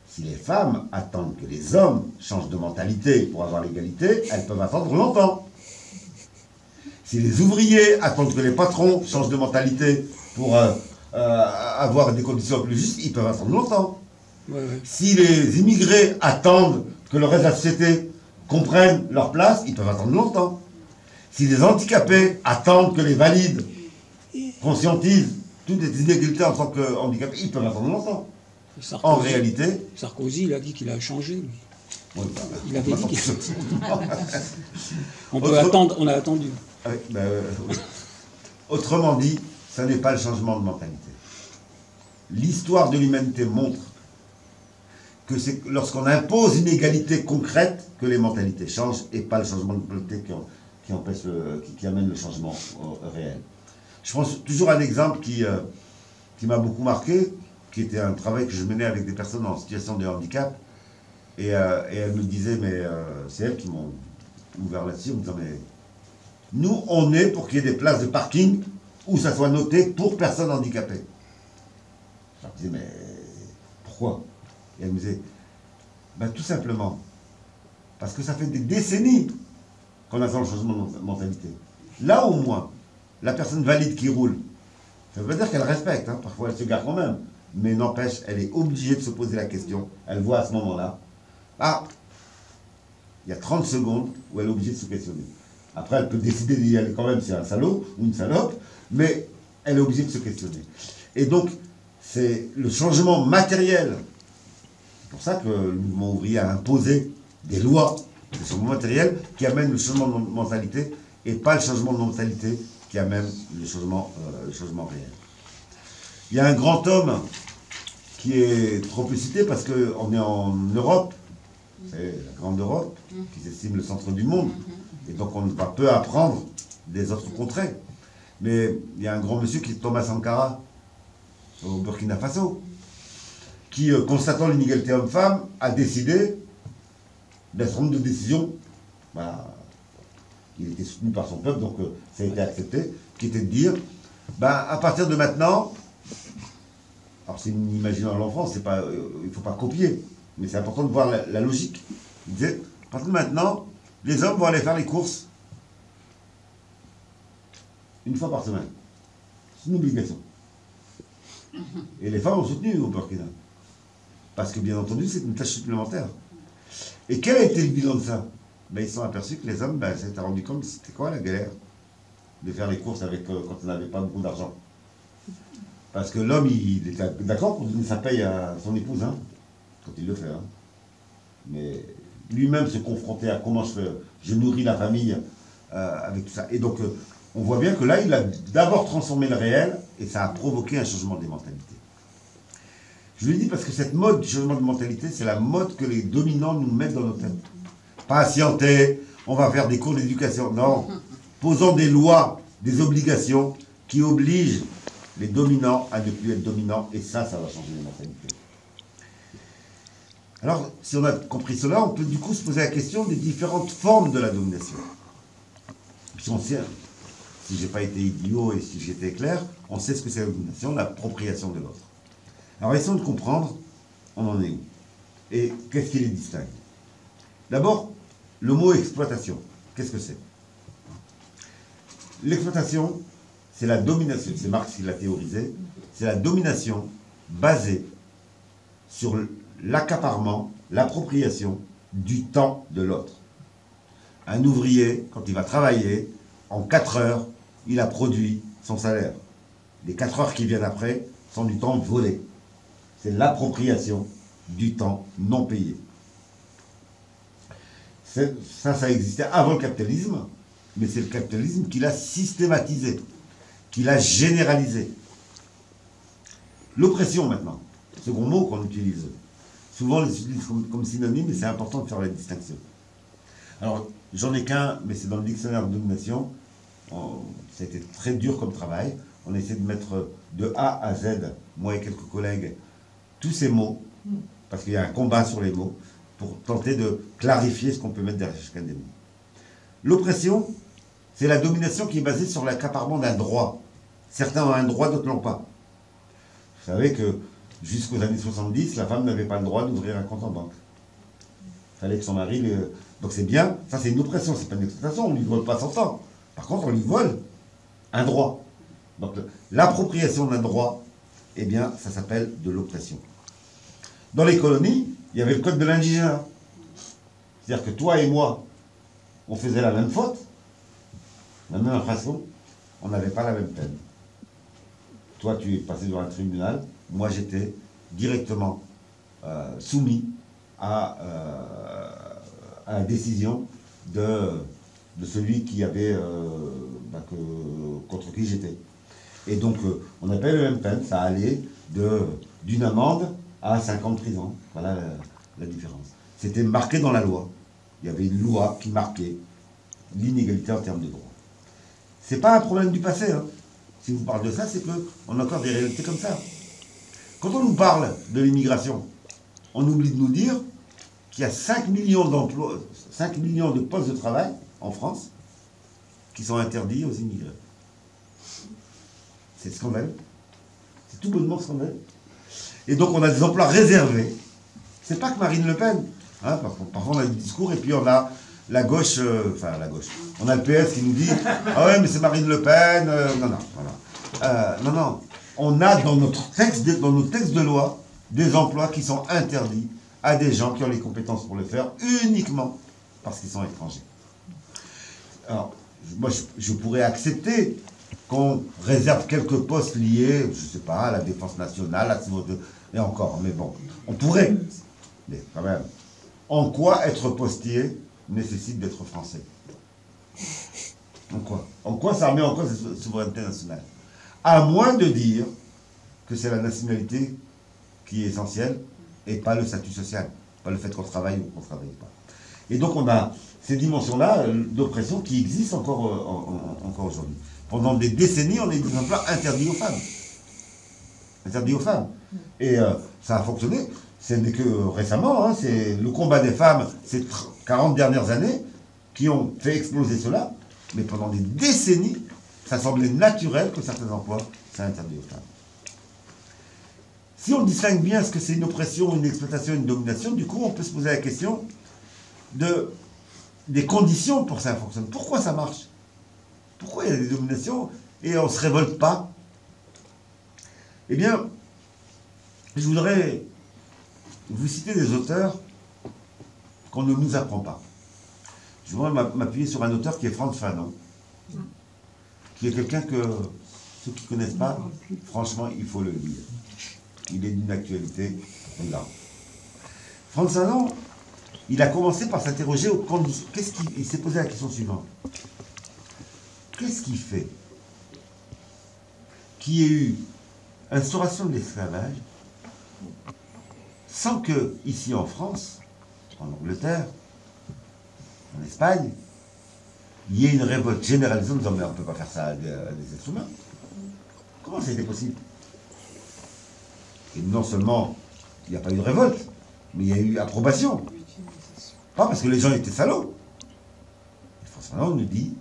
Si les femmes attendent que les hommes changent de mentalité pour avoir l'égalité, elles peuvent attendre longtemps. Si les ouvriers attendent que les patrons changent de mentalité pour avoir des conditions plus justes, ils peuvent attendre longtemps. Ouais. Si les immigrés attendent que le reste de la société comprenne leur place, ils peuvent attendre longtemps. Si les handicapés attendent que les valides conscientisent toutes les inégalités en tant que handicapés, ils peuvent attendre longtemps. En réalité... Sarkozy, il a dit qu'il a changé, lui. Oui, Il avait dit qu'il... On a attendu. Oui. Autrement dit, ce n'est pas le changement de mentalité. L'histoire de l'humanité montre que c'est lorsqu'on impose une égalité concrète que les mentalités changent et pas le changement de mentalité qui amène le changement réel. Je pense toujours à un exemple qui m'a beaucoup marqué, qui était un travail que je menais avec des personnes en situation de handicap, et elles me disaient, mais c'est elles qui m'ont ouvert là-dessus, en me disant, mais Nous, on est pour qu'il y ait des places de parking où ça soit noté pour personnes handicapées. Je leur disais, mais pourquoi? Et elle me disait, ben, tout simplement, parce que ça fait des décennies qu'on attend le changement de mentalité. Là, au moins, la personne valide qui roule, ça veut pas dire qu'elle respecte, hein, parfois elle se gare quand même, mais n'empêche, elle est obligée de se poser la question, elle voit à ce moment-là, ah, il y a 30 secondes où elle est obligée de se questionner. Après, elle peut décider d'y aller quand même si c'est un salaud ou une salope, mais elle est obligée de se questionner. Et donc, c'est le changement matériel. C'est pour ça que le mouvement ouvrier a imposé des lois de changement matériel qui amènent le changement de mentalité et pas le changement de mentalité qui amène le changement réel. Il y a un grand homme qui est trop peu cité parce qu'on est en Europe, c'est la grande Europe, qui s'estime le centre du monde, et donc on va peu apprendre des autres contrées. Mais il y a un grand monsieur qui est Thomas Sankara, au Burkina Faso, qui, constatant l'inégalité homme-femme, a décidé d'un certain nombre de décisions. Voilà. Il était soutenu par son peuple, donc ça a été accepté, qui était de dire, ben, à partir de maintenant, alors c'est une imagination de l'enfant, il ne faut pas copier, mais c'est important de voir la logique. Il disait, à partir de maintenant, les hommes vont aller faire les courses une fois par semaine. C'est une obligation. Et les femmes ont soutenu au Burkina. Parce que, bien entendu, c'est une tâche supplémentaire. Et quel a été le bilan de ça? Ben, ils se sont aperçus que les hommes, ben, s'étaient rendus compte que c'était quoi la galère de faire les courses avec, quand on n'avait pas beaucoup d'argent. Parce que l'homme, il était d'accord pour donner sa paye à son épouse, hein, quand il le fait. Hein. Mais lui-même se confronter à comment je nourris la famille avec tout ça. Et donc, on voit bien que là, il a d'abord transformé le réel et ça a provoqué un changement des mentalités. Je le dis parce que cette mode du changement de mentalité, c'est la mode que les dominants nous mettent dans nos têtes. Patienter, on va faire des cours d'éducation. Non, posons des lois, des obligations qui obligent les dominants à ne plus être dominants, et ça va changer les mentalités. Alors, si on a compris cela, on peut du coup se poser la question des différentes formes de la domination. Puis on sait, si je n'ai pas été idiot et si j'étais clair, on sait ce que c'est la domination, l'appropriation de l'autre. Alors, essayons de comprendre, on en est où, et qu'est-ce qui les distingue. D'abord, le mot exploitation, qu'est-ce que c'est? L'exploitation, c'est la domination, c'est Marx qui l'a théorisé, c'est la domination basée sur l'accaparement, l'appropriation du temps de l'autre. Un ouvrier, quand il va travailler, en 4 heures, il a produit son salaire. Les 4 heures qui viennent après sont du temps volé. C'est l'appropriation du temps non payé. Ça existait avant le capitalisme, mais c'est le capitalisme qui l'a systématisé, qui l'a généralisé. L'oppression maintenant, second mot qu'on utilise. Souvent on l'utilise comme synonyme, mais c'est important de faire la distinction. Alors, j'en ai qu'un, mais c'est dans le dictionnaire de domination. Ça a été très dur comme travail. On a essayé de mettre de A à Z, moi et quelques collègues, tous ces mots, parce qu'il y a un combat sur les mots, pour tenter de clarifier ce qu'on peut mettre derrière chacun des mots. L'oppression, c'est la domination qui est basée sur l'accaparement d'un droit. Certains ont un droit, d'autres l'ont pas. Vous savez que jusqu'aux années 70, la femme n'avait pas le droit d'ouvrir un compte en banque. Il fallait que son mari... Donc c'est bien, ça c'est une oppression, c'est pas une exploitation, on ne lui vole pas son temps. Par contre, on lui vole un droit. Donc l'appropriation d'un droit, eh bien, ça s'appelle de l'oppression. Dans les colonies, il y avait le code de l'indigénat. C'est-à-dire que toi et moi, on faisait la même faute, la même infraction, on n'avait pas la même peine. Toi, tu es passé devant un tribunal, moi j'étais directement soumis à la décision de celui qui avait contre qui j'étais. Et donc, on n'a pas eu la même peine, ça allait d'une amende à 5 ans de prison. Voilà la différence. C'était marqué dans la loi. Il y avait une loi qui marquait l'inégalité en termes de droit. C'est pas un problème du passé. Hein. Si vous parlez de ça, c'est qu'on a encore des réalités comme ça. Quand on nous parle de l'immigration, on oublie de nous dire qu'il y a 5 millions d'emplois, 5 millions de postes de travail en France qui sont interdits aux immigrés. C'est scandaleux. C'est tout bonnement scandaleux. Et donc on a des emplois réservés. C'est pas que Marine Le Pen. Hein, parfois on a des discours et puis on a la gauche, enfin la gauche. On a le PS qui nous dit ah ouais mais c'est Marine Le Pen. Non non voilà. Non non. On a dans notre texte de loi des emplois qui sont interdits à des gens qui ont les compétences pour le faire uniquement parce qu'ils sont étrangers. Alors moi je pourrais accepter qu'on réserve quelques postes liés, je sais pas, à la défense nationale, à et encore, mais bon, on pourrait. Mais quand même, en quoi être postier nécessite d'être français? En quoi? En quoi ça remet en cause la souveraineté nationale? À moins de dire que c'est la nationalité qui est essentielle et pas le statut social, pas le fait qu'on travaille ou qu'on ne travaille pas. Et donc on a ces dimensions-là d'oppression qui existent encore aujourd'hui. Pendant des décennies, on a des emplois interdits aux femmes. Interdits aux femmes. Et ça a fonctionné. Ce n'est que récemment, hein, c'est le combat des femmes, ces 40 dernières années, qui ont fait exploser cela. Mais pendant des décennies, ça semblait naturel que certains emplois soient interdits aux femmes. Si on distingue bien ce que c'est une oppression, une exploitation, une domination, du coup, on peut se poser la question des conditions pour que ça fonctionne. Pourquoi ça marche? Pourquoi il y a des dominations et on ne se révolte pas? Eh bien, je voudrais vous citer des auteurs qu'on ne nous apprend pas. Je voudrais m'appuyer sur un auteur qui est Frantz Fanon, qui est quelqu'un que ceux qui ne connaissent pas, franchement, il faut le lire. Il est d'une actualité énorme. Frantz Fanon, il a commencé par s'interroger aux conditions. Il s'est posé la question suivante. Qu'est-ce qui fait qu'il y ait eu instauration de l'esclavage sans que, ici en France, en Angleterre, en Espagne, il y ait une révolte généralisée en disant mais on ne peut pas faire ça à des êtres humains. Comment ça a été possible? Et non seulement il n'y a pas eu de révolte, mais il y a eu approbation. Pas parce que les gens étaient salauds. Et François nous dit,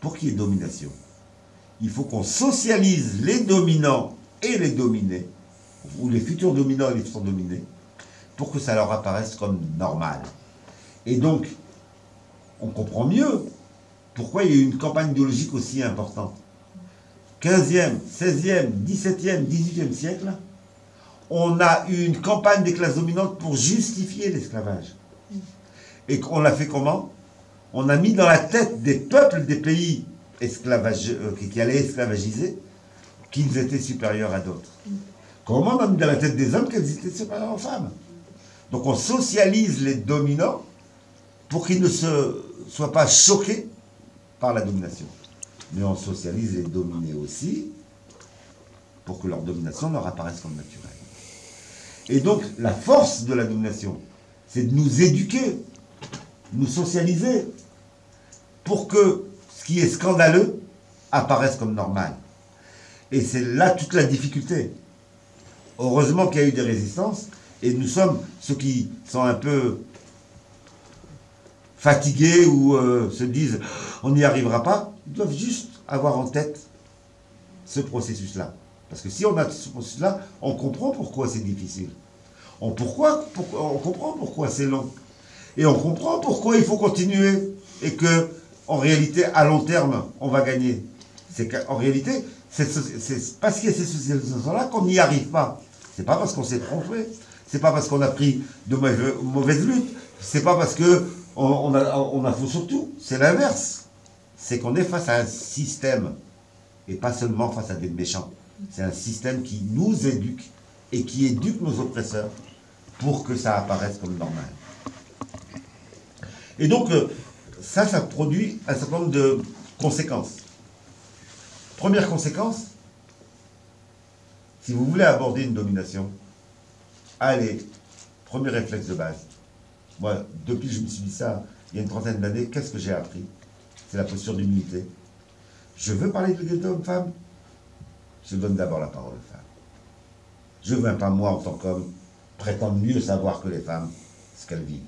pour qu'il y ait domination, il faut qu'on socialise les dominants et les dominés, ou les futurs dominants et les futurs dominés, pour que ça leur apparaisse comme normal. Et donc, on comprend mieux pourquoi il y a eu une campagne idéologique aussi importante. 15e, 16e, 17e, 18e siècle, on a eu une campagne des classes dominantes pour justifier l'esclavage. Et on l'a fait comment? On a mis dans la tête des peuples des pays qui allaient esclavagiser qu'ils étaient supérieurs à d'autres. Comment on a mis dans la tête des hommes qu'ils étaient supérieurs aux femmes? Donc on socialise les dominants pour qu'ils ne soient pas choqués par la domination. Mais on socialise les dominés aussi pour que leur domination leur apparaisse comme naturelle. Et donc la force de la domination, c'est de nous éduquer, nous socialiser, pour que ce qui est scandaleux apparaisse comme normal. Et c'est là toute la difficulté. Heureusement qu'il y a eu des résistances, et nous sommes ceux qui sont un peu fatigués ou se disent on n'y arrivera pas, ils doivent juste avoir en tête ce processus-là. Parce que si on a ce processus-là, on comprend pourquoi c'est difficile. On comprend pourquoi c'est long. Et on comprend pourquoi il faut continuer. Et que, en réalité, à long terme, on va gagner. C'est qu'en réalité, c'est parce qu'il y a ces socialisations-là qu'on n'y arrive pas. C'est pas parce qu'on s'est trompé. C'est pas parce qu'on a pris de mauvaises luttes. C'est pas parce que on a faux sur tout. C'est l'inverse. C'est qu'on est face à un système. Et pas seulement face à des méchants. C'est un système qui nous éduque et qui éduque nos oppresseurs pour que ça apparaisse comme normal. Et donc, ça produit un certain nombre de conséquences. Première conséquence, si vous voulez aborder une domination, allez, premier réflexe de base. Moi, depuis que je me suis dit ça, il y a une trentaine d'années, qu'est-ce que j'ai appris? C'est la posture d'humilité. Je veux parler de l'égalité homme-femme, je donne d'abord la parole aux femmes. Je ne viens pas, moi, en tant qu'homme, prétendre mieux savoir que les femmes ce qu'elles vivent.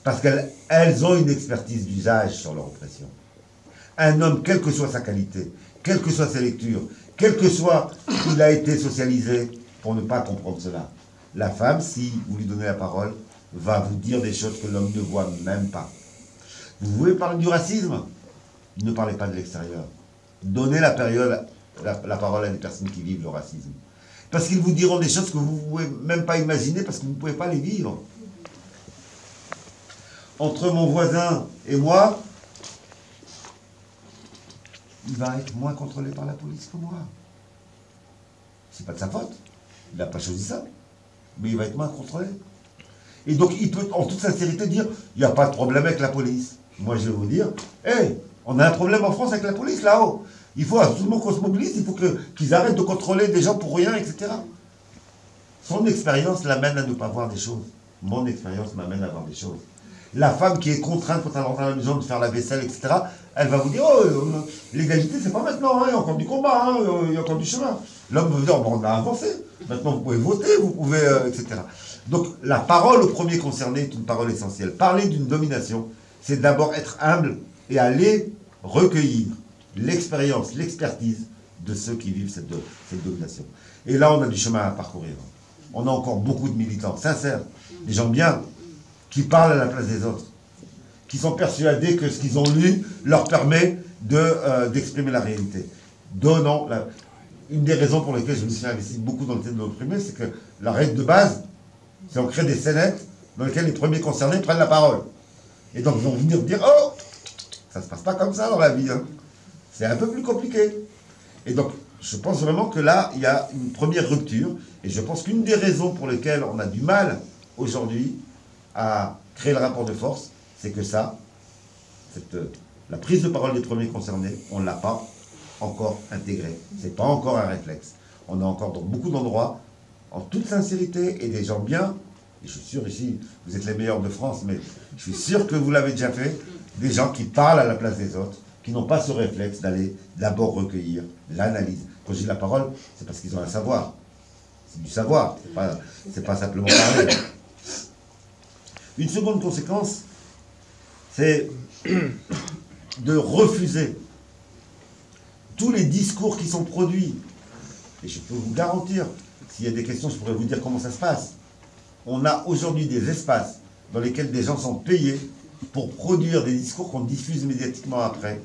Parce qu'elles ont une expertise d'usage sur leur oppression. Un homme, quelle que soit sa qualité, quelles que soient ses lectures, quel que soit il a été socialisé pour ne pas comprendre cela. La femme, si vous lui donnez la parole, va vous dire des choses que l'homme ne voit même pas. Vous voulez parler du racisme? Ne parlez pas de l'extérieur. Donnez la parole à des personnes qui vivent le racisme. Parce qu'ils vous diront des choses que vous ne pouvez même pas imaginer parce que vous ne pouvez pas les vivre. Entre mon voisin et moi, il va être moins contrôlé par la police que moi. C'est pas de sa faute. Il n'a pas choisi ça. Mais il va être moins contrôlé. Et donc, il peut, en toute sincérité, dire, il n'y a pas de problème avec la police. Moi, je vais vous dire, hey, on a un problème en France avec la police, là-haut. Il faut absolument qu'on se mobilise, il faut qu'ils arrêtent de contrôler des gens pour rien, etc. Son expérience l'amène à ne pas voir des choses. Mon expérience m'amène à voir des choses. La femme qui est contrainte quand elle rentre à la maison de faire la vaisselle, etc., elle va vous dire, oh, l'égalité, c'est pas maintenant, hein, il y a encore du combat, hein, il y a encore du chemin. L'homme va vous dire, bon, on a avancé, maintenant vous pouvez voter, vous pouvez, etc. Donc, la parole au premier concerné est une parole essentielle. Parler d'une domination, c'est d'abord être humble et aller recueillir l'expérience, l'expertise de ceux qui vivent cette domination. Et là, on a du chemin à parcourir. On a encore beaucoup de militants sincères, des gens bien, qui parlent à la place des autres, qui sont persuadés que ce qu'ils ont lu leur permet d'exprimer la réalité. Donnons une des raisons pour lesquelles je me suis investi beaucoup dans le thème de l'opprimé, c'est que la règle de base, c'est on crée des scénettes dans lesquelles les premiers concernés prennent la parole. Et donc ils vont venir dire, oh, ça ne se passe pas comme ça dans la vie, hein. C'est un peu plus compliqué. Et donc, je pense vraiment que là, il y a une première rupture. Et je pense qu'une des raisons pour lesquelles on a du mal aujourd'hui à créer le rapport de force, c'est que ça, la prise de parole des premiers concernés, on ne l'a pas encore intégrée. Ce n'est pas encore un réflexe. On a encore dans beaucoup d'endroits, en toute sincérité, et des gens bien, et je suis sûr ici, vous êtes les meilleurs de France, mais je suis sûr que vous l'avez déjà fait, des gens qui parlent à la place des autres, qui n'ont pas ce réflexe d'aller d'abord recueillir l'analyse. Quand je dis la parole, c'est parce qu'ils ont un savoir. C'est du savoir, c'est pas simplement parler. Une seconde conséquence, c'est de refuser tous les discours qui sont produits. Et je peux vous garantir, s'il y a des questions, je pourrais vous dire comment ça se passe. On a aujourd'hui des espaces dans lesquels des gens sont payés pour produire des discours qu'on diffuse médiatiquement après,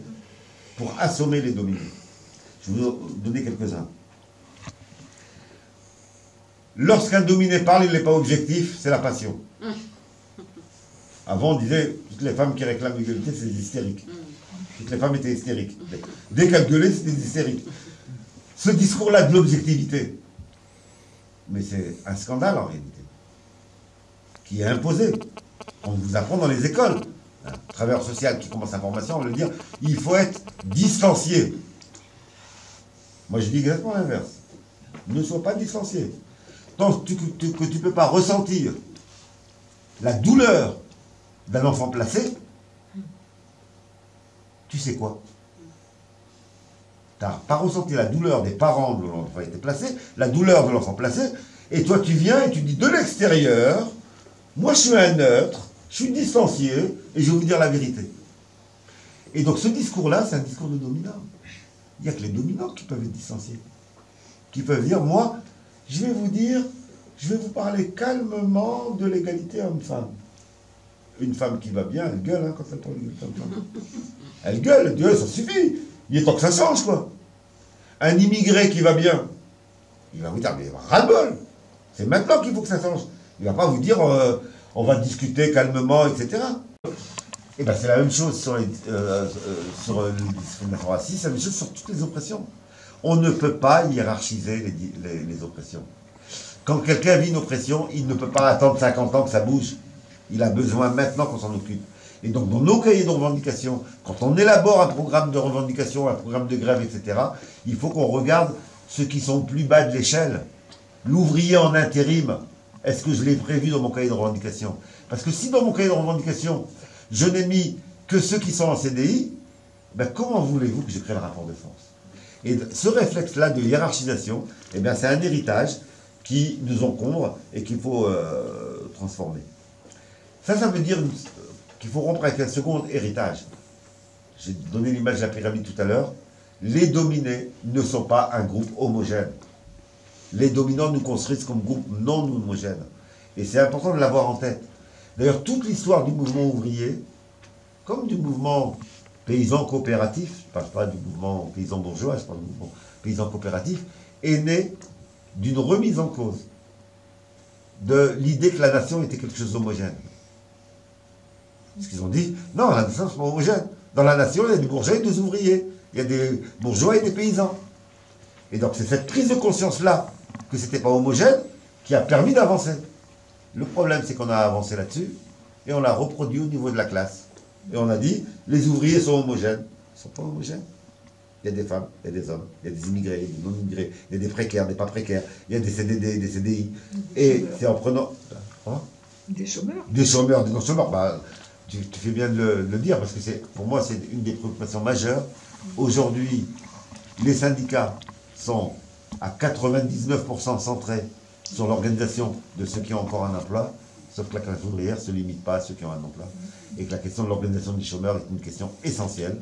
pour assommer les dominés. Je vais vous donner quelques-uns. Lorsqu'un dominé parle, il n'est pas objectif, c'est la passion. Avant, on disait, toutes les femmes qui réclament l'égalité, c'est des hystériques. Toutes les femmes étaient hystériques. Dès qu'elles gueulaient, c'était des hystériques. Ce discours-là de l'objectivité, mais c'est un scandale en réalité, qui est imposé. On vous apprend dans les écoles. Un travailleur social qui commence sa formation, on va lui dire, il faut être distancié. Moi, je dis exactement l'inverse. Ne sois pas distancié. Tant que tu ne peux pas ressentir la douleur d'un enfant placé, tu sais quoi? Tu n'as pas ressenti la douleur des parents dont l'enfant a été placé, la douleur de l'enfant placé, et toi tu viens et tu dis de l'extérieur, moi je suis un neutre, je suis distancié, et je vais vous dire la vérité. Et donc ce discours-là, c'est un discours de dominant. Il n'y a que les dominants qui peuvent être distanciés. Qui peuvent dire, moi, je vais vous parler calmement de l'égalité homme-femme. Une femme qui va bien, elle gueule hein, quand elle parle d'égalité homme-femme. Elle gueule, elle dit, ça suffit, il est temps que ça change, quoi. Un immigré qui va bien, il va vous dire, mais ras-le-bol, c'est maintenant qu'il faut que ça change. Il ne va pas vous dire, on va discuter calmement, etc. Et bien c'est la même chose sur le discrimination raciste, c'est la même chose sur toutes les oppressions. On ne peut pas hiérarchiser les oppressions. Quand quelqu'un vit une oppression, il ne peut pas attendre 50 ans que ça bouge. Il a besoin maintenant qu'on s'en occupe. Et donc dans nos cahiers de revendication, quand on élabore un programme de revendication, un programme de grève, etc., il faut qu'on regarde ceux qui sont plus bas de l'échelle. L'ouvrier en intérim, est-ce que je l'ai prévu dans mon cahier de revendication? Parce que si dans mon cahier de revendication, je n'ai mis que ceux qui sont en CDI, ben comment voulez-vous que je crée le rapport de force? Et ce réflexe-là de hiérarchisation, eh bien c'est un héritage qui nous encombre et qu'il faut transformer. Ça veut dire qu'il faut rompre avec un second héritage. j'ai donné l'image de la pyramide tout à l'heure, les dominés ne sont pas un groupe homogène. Les dominants nous construisent comme groupe non homogène. Et c'est important de l'avoir en tête. D'ailleurs, toute l'histoire du mouvement ouvrier, comme du mouvement paysan coopératif, je ne parle pas du mouvement paysan bourgeois, je parle du mouvement paysan coopératif, est née d'une remise en cause de l'idée que la nation était quelque chose d'homogène. Parce qu'ils ont dit, non, la nation, c'est pas homogène. Dans la nation, il y a des bourgeois et des ouvriers. Il y a des bourgeois et des paysans. Et donc, c'est cette prise de conscience-là, que c'était pas homogène, qui a permis d'avancer. Le problème, c'est qu'on a avancé là-dessus, et on l'a reproduit au niveau de la classe. Et on a dit, les ouvriers sont homogènes. Ils ne sont pas homogènes. Il y a des femmes, il y a des hommes, il y a des immigrés, des non-immigrés, il y a des précaires, des pas précaires, il y a des CDD, des CDI. Et c'est en prenant... Hein, des chômeurs. Des chômeurs, des non-chômeurs. Bah, tu fais bien de le dire, parce que pour moi, c'est une des préoccupations majeures. Aujourd'hui, les syndicats sont à 99% centrés sur l'organisation de ceux qui ont encore un emploi, sauf que la classe ouvrière ne se limite pas à ceux qui ont un emploi. Et que la question de l'organisation des chômeurs est une question essentielle.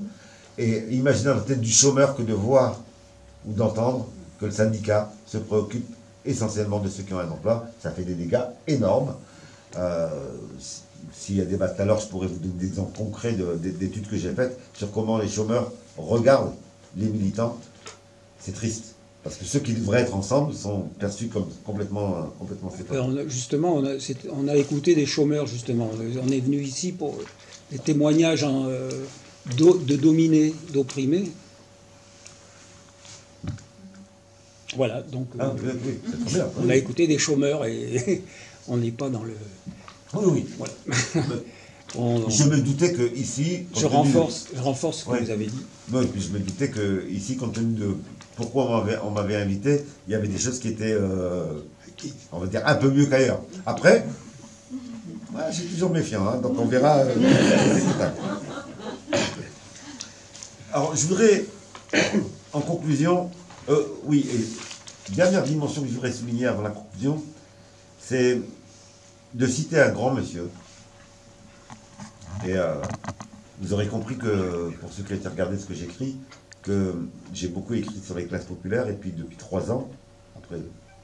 Et imaginez dans la tête du chômeur que de voir ou d'entendre que le syndicat se préoccupe essentiellement de ceux qui ont un emploi, ça fait des dégâts énormes. S'il y a des débat tout à l'heure, je pourrais vous donner des exemples concrets d'études que j'ai faites sur comment les chômeurs regardent les militants. C'est triste. Parce que ceux qui devraient être ensemble sont perçus comme complètement séparés. Justement, on a écouté des chômeurs, justement. On est venu ici pour des témoignages de dominés, d'opprimés. Voilà, donc oui, c'est très bien. on a écouté des chômeurs et on n'est pas dans le... Oui. Voilà. Je me doutais que ici... Je renforce ce que vous avez dit. Oui, puis je me doutais que ici, compte tenu de pourquoi on m'avait invité, il y avait des choses qui étaient, on va dire, un peu mieux qu'ailleurs. Après, je suis toujours méfiant, hein, donc on verra. Alors, je voudrais, en conclusion, oui, et dernière dimension que je voudrais souligner avant la conclusion, c'est de citer un grand monsieur. Et vous aurez compris que, pour ceux qui ont été regardés ce que j'écris, que j'ai beaucoup écrit sur les classes populaires, et puis depuis 3 ans, après,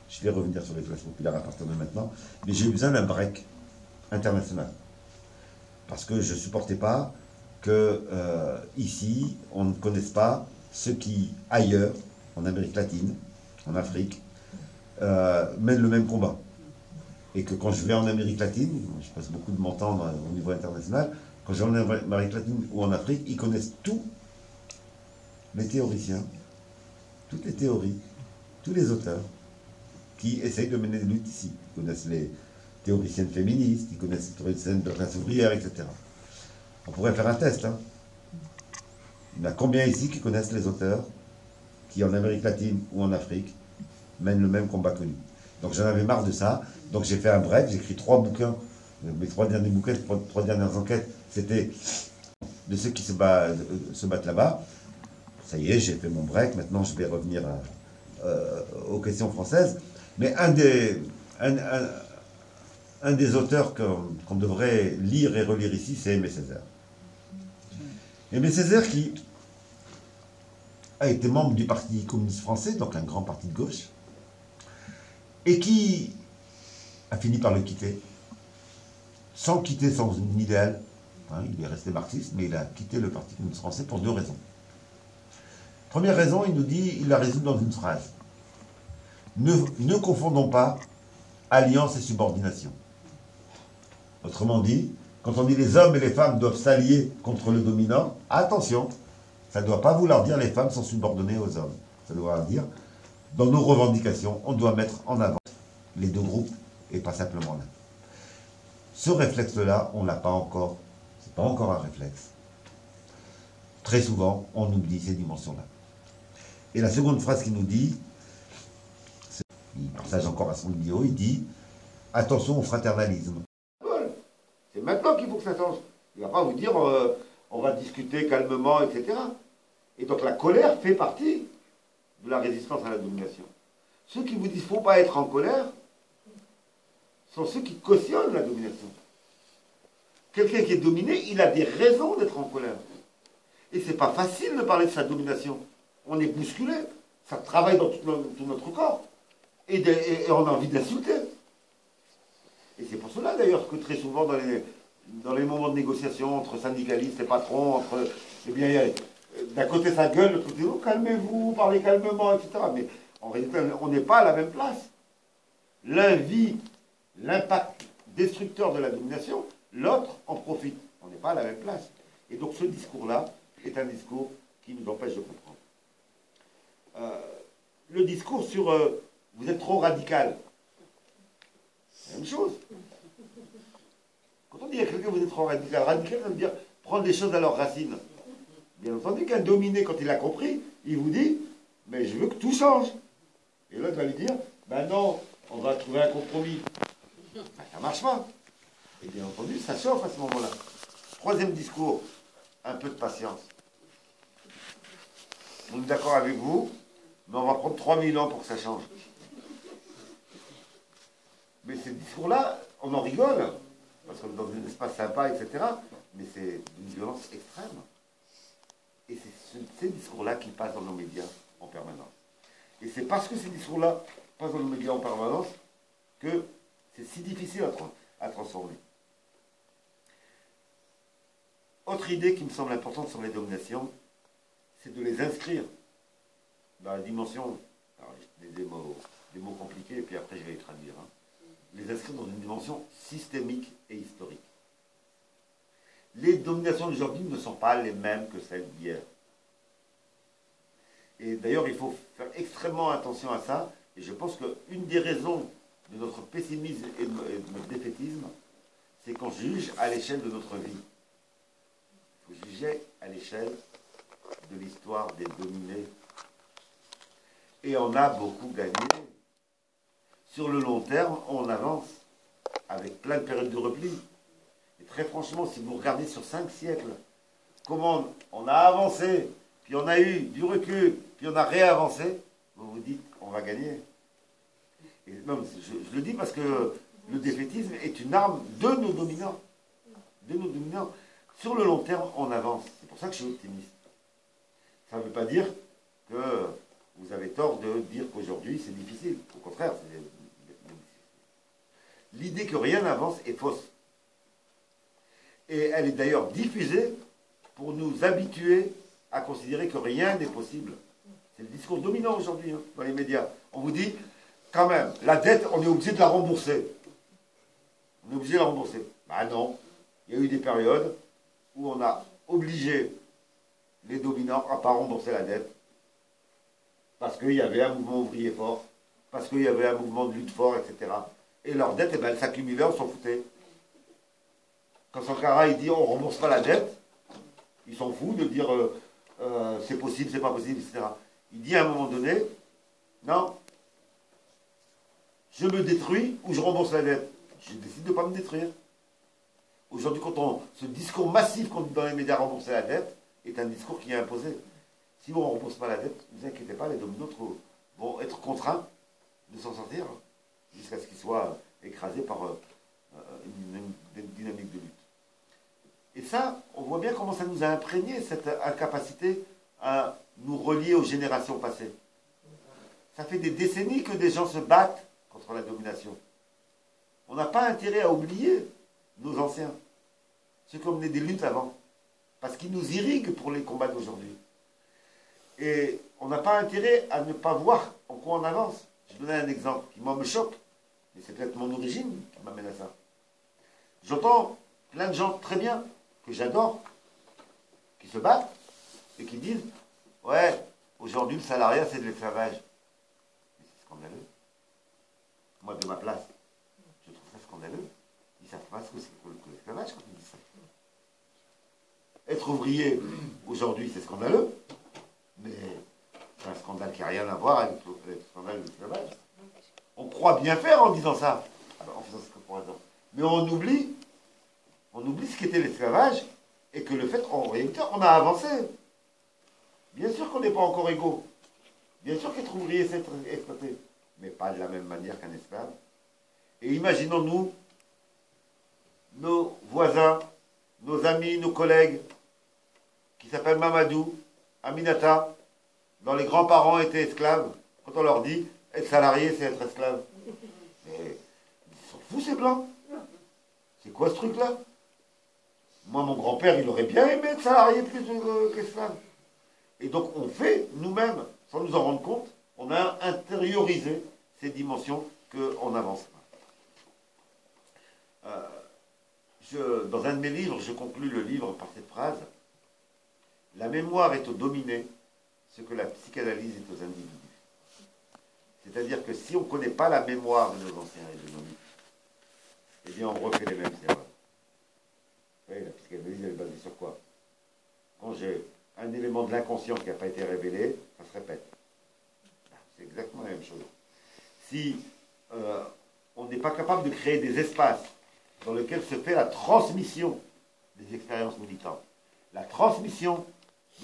je vais revenir sur les classes populaires à partir de maintenant, mais j'ai eu besoin d'un break international. Parce que je ne supportais pas que ici, on ne connaisse pas ceux qui, ailleurs, en Amérique latine, en Afrique, mènent le même combat. Et que quand je vais en Amérique latine, je passe beaucoup de mon temps au niveau international, quand je vais en Amérique latine ou en Afrique, ils connaissent tous les théoriciens, toutes les théories, tous les auteurs qui essayent de mener des luttes ici. Ils connaissent les théoriciennes féministes, ils connaissent les théoriciennes de la classe ouvrière, etc. On pourrait faire un test. Hein. Il y en a combien ici qui connaissent les auteurs qui, en Amérique latine ou en Afrique, mènent le même combat que nous. Donc j'en avais marre de ça. Donc j'ai fait un break, j'ai écrit 3 bouquins. Mes 3 derniers bouquins, 3 dernières enquêtes, c'était de ceux qui se battent là-bas. Ça y est, j'ai fait mon break. Maintenant, je vais revenir aux questions françaises. Mais un des auteurs qu'on devrait lire et relire ici, c'est Aimé Césaire. Aimé Césaire qui a été membre du Parti communiste français, donc un grand parti de gauche, et qui a fini par le quitter, sans quitter son idéal. Hein, il est resté marxiste, mais il a quitté le Parti communiste français pour 2 raisons. Première raison, il nous dit, il la résume dans une phrase. Ne confondons pas alliance et subordination. Autrement dit, quand on dit les hommes et les femmes doivent s'allier contre le dominant, attention, ça ne doit pas vouloir dire les femmes sont subordonnées aux hommes. Ça doit dire, dans nos revendications, on doit mettre en avant les 2 groupes et pas simplement l'un. Ce réflexe-là, on ne l'a pas encore. Ce n'est pas encore un réflexe. Très souvent, on oublie ces dimensions-là. Et la seconde phrase qu'il nous dit, il partage encore à son vidéo, il dit « Attention au fraternalisme ». C'est maintenant qu'il faut que ça change. Il ne va pas vous dire on va discuter calmement, etc. Et donc la colère fait partie de la résistance à la domination. Ceux qui vous disent qu'il ne faut pas être en colère sont ceux qui cautionnent la domination. Quelqu'un qui est dominé, il a des raisons d'être en colère. Et c'est pas facile de parler de sa domination. On est bousculé. Ça travaille dans tout notre corps. Et on a envie d'insulter. Et c'est pour cela d'ailleurs que très souvent dans les moments de négociation entre syndicalistes et patrons, eh bien, d'un côté ça gueule, de l'autre côté, oh, calmez-vous, parlez calmement, etc. Mais en réalité, on n'est pas à la même place. L'un vit l'impact destructeur de la domination, l'autre en profite. On n'est pas à la même place. Et donc ce discours-là est un discours qui nous empêche de comprendre. Le discours sur vous êtes trop radical, c'est la même chose. Quand on dit à quelqu'un vous êtes trop radical, radical, ça veut dire prendre les choses à leurs racines. Bien entendu qu'un dominé, quand il a compris, il vous dit mais je veux que tout change. Et l'autre va lui dire ben non, on va trouver un compromis. Ben, ça ne marche pas. Et bien entendu, ça chauffe à ce moment-là. Troisième discours, un peu de patience. On est d'accord avec vous, mais on va prendre 3000 ans pour que ça change. Mais ces discours-là, on en rigole, parce qu'on est dans un espace sympa, etc. Mais c'est d'une violence extrême. Et c'est ces discours-là qui passent dans nos médias en permanence. Et c'est parce que ces discours-là passent dans nos médias en permanence que c'est si difficile à transformer. Autre idée qui me semble importante sur les dominations, c'est de les inscrire dans la dimension, alors des mots compliqués, et puis après je vais les traduire, hein, les inscrire dans une dimension systémique et historique. Les dominations d'aujourd'hui ne sont pas les mêmes que celles d'hier. Et d'ailleurs, il faut faire extrêmement attention à ça, et je pense qu'une des raisons de notre pessimisme et de notre défaitisme, c'est qu'on juge à l'échelle de notre vie. Il faut juger à l'échelle de l'histoire des dominés. Et on a beaucoup gagné. Sur le long terme, on avance avec plein de périodes de repli. Et très franchement, si vous regardez sur 5 siècles, comment on a avancé, puis on a eu du recul, puis on a réavancé, vous vous dites, on va gagner. Et non, je le dis parce que le défaitisme est une arme de nos dominants. De nos dominants. Sur le long terme, on avance. C'est pour ça que je suis optimiste. Ça ne veut pas dire que vous avez tort de dire qu'aujourd'hui c'est difficile. Au contraire, l'idée que rien n'avance est fausse. Et elle est d'ailleurs diffusée pour nous habituer à considérer que rien n'est possible. C'est le discours dominant aujourd'hui dans les médias. On vous dit, quand même, la dette, on est obligé de la rembourser. On est obligé de la rembourser. Ben non. Il y a eu des périodes où on a obligé les dominants à ne pas rembourser la dette. Parce qu'il y avait un mouvement ouvrier fort, parce qu'il y avait un mouvement de lutte fort, etc. Et leur dette, eh ben, elle s'accumulait, on s'en foutait. Quand Sankara il dit on ne rembourse pas la dette, ils s'en foutent de dire c'est possible, c'est pas possible, etc. Il dit à un moment donné, non, je me détruis ou je rembourse la dette. Je décide de ne pas me détruire. Aujourd'hui, ce discours massif qu'on dit dans les médias rembourser la dette est un discours qui est imposé. Si on ne rembourse pas la dette, ne vous inquiétez pas, les dominants vont être contraints de s'en sortir jusqu'à ce qu'ils soient écrasés par une dynamique de lutte. Et ça, on voit bien comment ça nous a imprégné, cette incapacité à nous relier aux générations passées. Ça fait des décennies que des gens se battent contre la domination. On n'a pas intérêt à oublier nos anciens, ceux qui ont mené des luttes avant, parce qu'ils nous irriguent pour les combats d'aujourd'hui. Et on n'a pas intérêt à ne pas voir en quoi on avance. Je vais donner un exemple qui, moi, me choque, mais c'est peut-être mon origine qui m'amène à ça. J'entends plein de gens très bien, que j'adore, qui se battent et qui disent « Ouais, aujourd'hui, le salariat, c'est de l'esclavage. » Mais c'est scandaleux. Moi, de ma place, je trouve ça scandaleux. Ils ne savent pas ce que c'est que l'esclavage quand ils disent ça. Être ouvrier, aujourd'hui, c'est scandaleux, mais c'est un scandale qui n'a rien à voir avec le scandale de l'esclavage. On croit bien faire en disant ça, en faisant cette comparaison. Mais on oublie ce qu'était l'esclavage et que le fait, en réalité, on a avancé. Bien sûr qu'on n'est pas encore égaux. Bien sûr qu'être ouvrier, c'est être exploité. Mais pas de la même manière qu'un esclave. Et imaginons-nous, nos voisins, nos amis, nos collègues, qui s'appelle Mamadou, Aminata, dont les grands-parents étaient esclaves, quand on leur dit être salarié, c'est être esclave. Mais ils s'en foutent, ces blancs. C'est quoi ce truc-là? Moi, mon grand-père, il aurait bien aimé être salarié plus qu'esclave. Et donc, on fait nous-mêmes, sans nous en rendre compte, on a intériorisé ces dimensions qu'on avance. Dans un de mes livres, je conclus le livre par cette phrase. La mémoire est au dominé, ce que la psychanalyse est aux individus. C'est-à-dire que si on ne connaît pas la mémoire de nos anciens et de nos mythes, eh bien on refait les mêmes erreurs. Vous voyez, la psychanalyse, elle est basée sur quoi? Quand j'ai un élément de l'inconscient qui n'a pas été révélé, ça se répète. C'est exactement la même chose. Si on n'est pas capable de créer des espaces dans lesquels se fait la transmission des expériences militantes, la transmission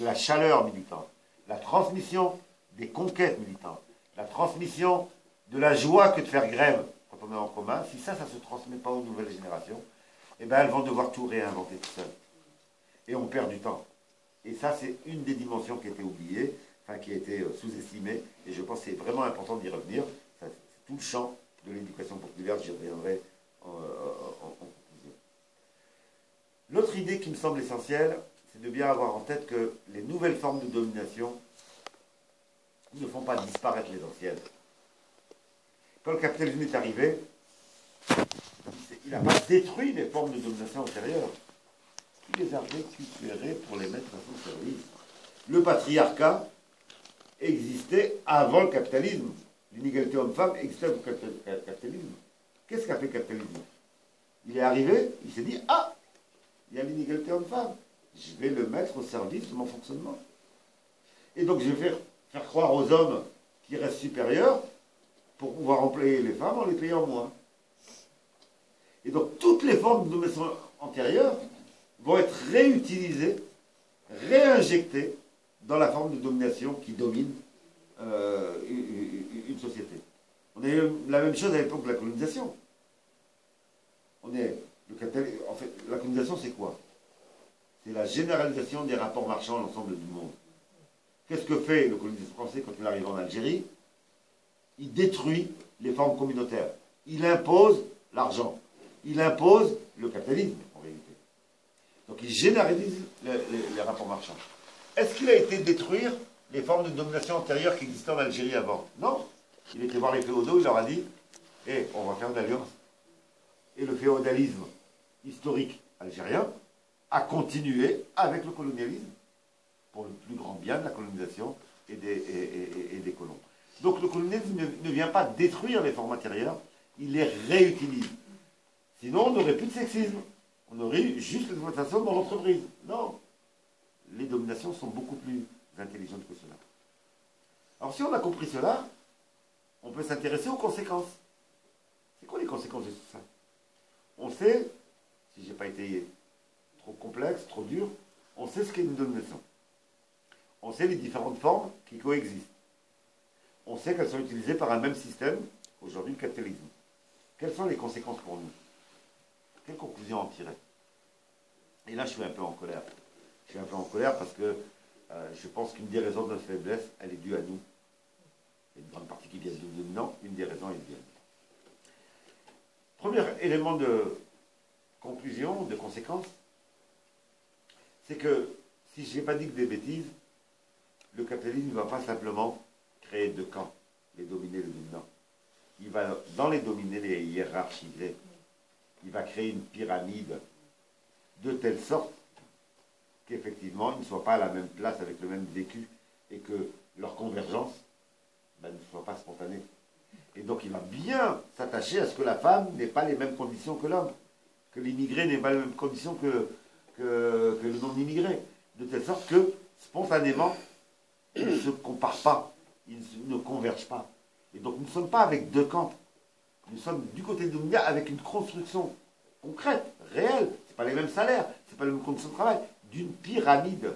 de la chaleur militante, la transmission des conquêtes militantes, la transmission de la joie que de faire grève quand on est en commun, si ça ne se transmet pas aux nouvelles générations, eh bien elles vont devoir tout réinventer tout seules. Et on perd du temps. Et ça, c'est une des dimensions qui a été oubliée, enfin qui a été sous-estimée, et je pense que c'est vraiment important d'y revenir. C'est tout le champ de l'éducation populaire, j'y reviendrai en conclusion. L'autre idée qui me semble essentielle, c'est de bien avoir en tête que les nouvelles formes de domination ne font pas disparaître les anciennes. Quand le capitalisme est arrivé, il n'a pas détruit les formes de domination antérieures. Il les a récupérées pour les mettre à son service. Le patriarcat existait avant le capitalisme. L'inégalité homme-femme existait avant le capitalisme. Qu'est-ce qu'a fait le capitalisme? Il est arrivé, il s'est dit, ah, il y a l'inégalité homme-femme. Je vais le mettre au service de mon fonctionnement. Et donc je vais faire croire aux hommes qui restent supérieurs pour pouvoir employer les femmes en les payant moins. Et donc toutes les formes de domination antérieures vont être réutilisées, réinjectées dans la forme de domination qui domine une société. On a eu la même chose à l'époque de la colonisation. En fait, la colonisation, c'est quoi? C'est la généralisation des rapports marchands à l'ensemble du monde. Qu'est-ce que fait le colonisateur français quand il arrive en Algérie? Il détruit les formes communautaires. Il impose l'argent. Il impose le capitalisme, en réalité. Donc il généralise les rapports marchands. Est-ce qu'il a été détruire les formes de domination antérieures qui existaient en Algérie avant? Non. Il était voir les féodaux, il leur a dit, on va faire une alliance. Et le féodalisme historique algérien a continué avec le colonialisme pour le plus grand bien de la colonisation et des colons. Donc le colonialisme ne vient pas détruire les formes antérieures, il les réutilise. Sinon, on n'aurait plus de sexisme. On aurait juste l'exploitation dans l'entreprise. Non. Les dominations sont beaucoup plus intelligentes que cela. Alors si on a compris cela, on peut s'intéresser aux conséquences. C'est quoi les conséquences de tout ça? On sait, si je n'ai pas été trop complexe, trop dur, on sait ce qu'est une domination. On sait les différentes formes qui coexistent. On sait qu'elles sont utilisées par un même système, aujourd'hui le capitalisme. Quelles sont les conséquences pour nous? Quelle conclusion en tirer? Et là, je suis un peu en colère. Je suis un peu en colère parce que je pense qu'une des raisons de notre faiblesse, elle est due à nous. Il y a une grande partie qui vient de nous. Non, une des raisons est due à nous. Premier élément de conclusion, de conséquence, c'est que, si je n'ai pas dit que des bêtises, le capitalisme ne va pas simplement créer deux camps, les dominés et les dominants. Il va, dans les dominés, les hiérarchiser. Il va créer une pyramide de telle sorte qu'effectivement, ils ne soient pas à la même place avec le même vécu et que leur convergence ne soit pas spontanée. Et donc, il va bien s'attacher à ce que la femme n'ait pas les mêmes conditions que l'homme, que l'immigré n'ait pas les mêmes conditions que le non-immigré, de telle sorte que, spontanément, ils ne se comparent pas, ils ne convergent pas. Et donc, nous ne sommes pas avec deux camps. Nous sommes du côté de dominé avec une construction concrète, réelle. Ce n'est pas les mêmes salaires, ce n'est pas les mêmes conditions de travail, d'une pyramide.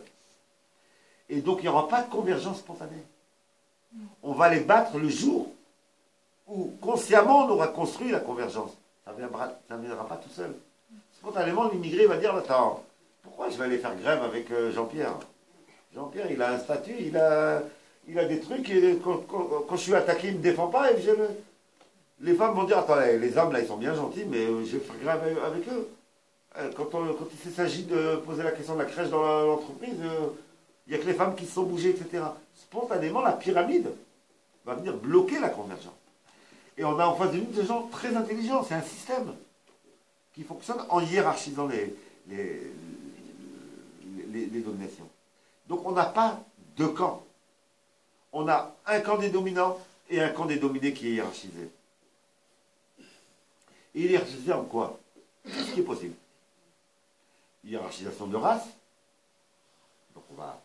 Et donc, il n'y aura pas de convergence spontanée. On va les battre le jour où, consciemment, on aura construit la convergence. Ça ne viendra pas tout seul. Spontanément, l'immigré va dire, attends, pourquoi je vais aller faire grève avec Jean-Pierre? Jean-Pierre, il a un statut, il a des trucs, et quand je suis attaqué, il ne me défend pas, et les femmes vont dire, attends, les hommes, là, ils sont bien gentils, mais je vais faire grave avec eux. Quand il s'agit de poser la question de la crèche dans l'entreprise, il n'y a que les femmes qui se sont bougées, etc. Spontanément, la pyramide va venir bloquer la convergence. Et on a en face de nous des gens très intelligents. C'est un système qui fonctionne en hiérarchisant les dominations. Donc on n'a pas deux camps. On a un camp des dominants et un camp des dominés qui est hiérarchisé. Et il est hiérarchisé en quoi? Qu'est-ce qui est possible? Hiérarchisation de race. Donc on ne va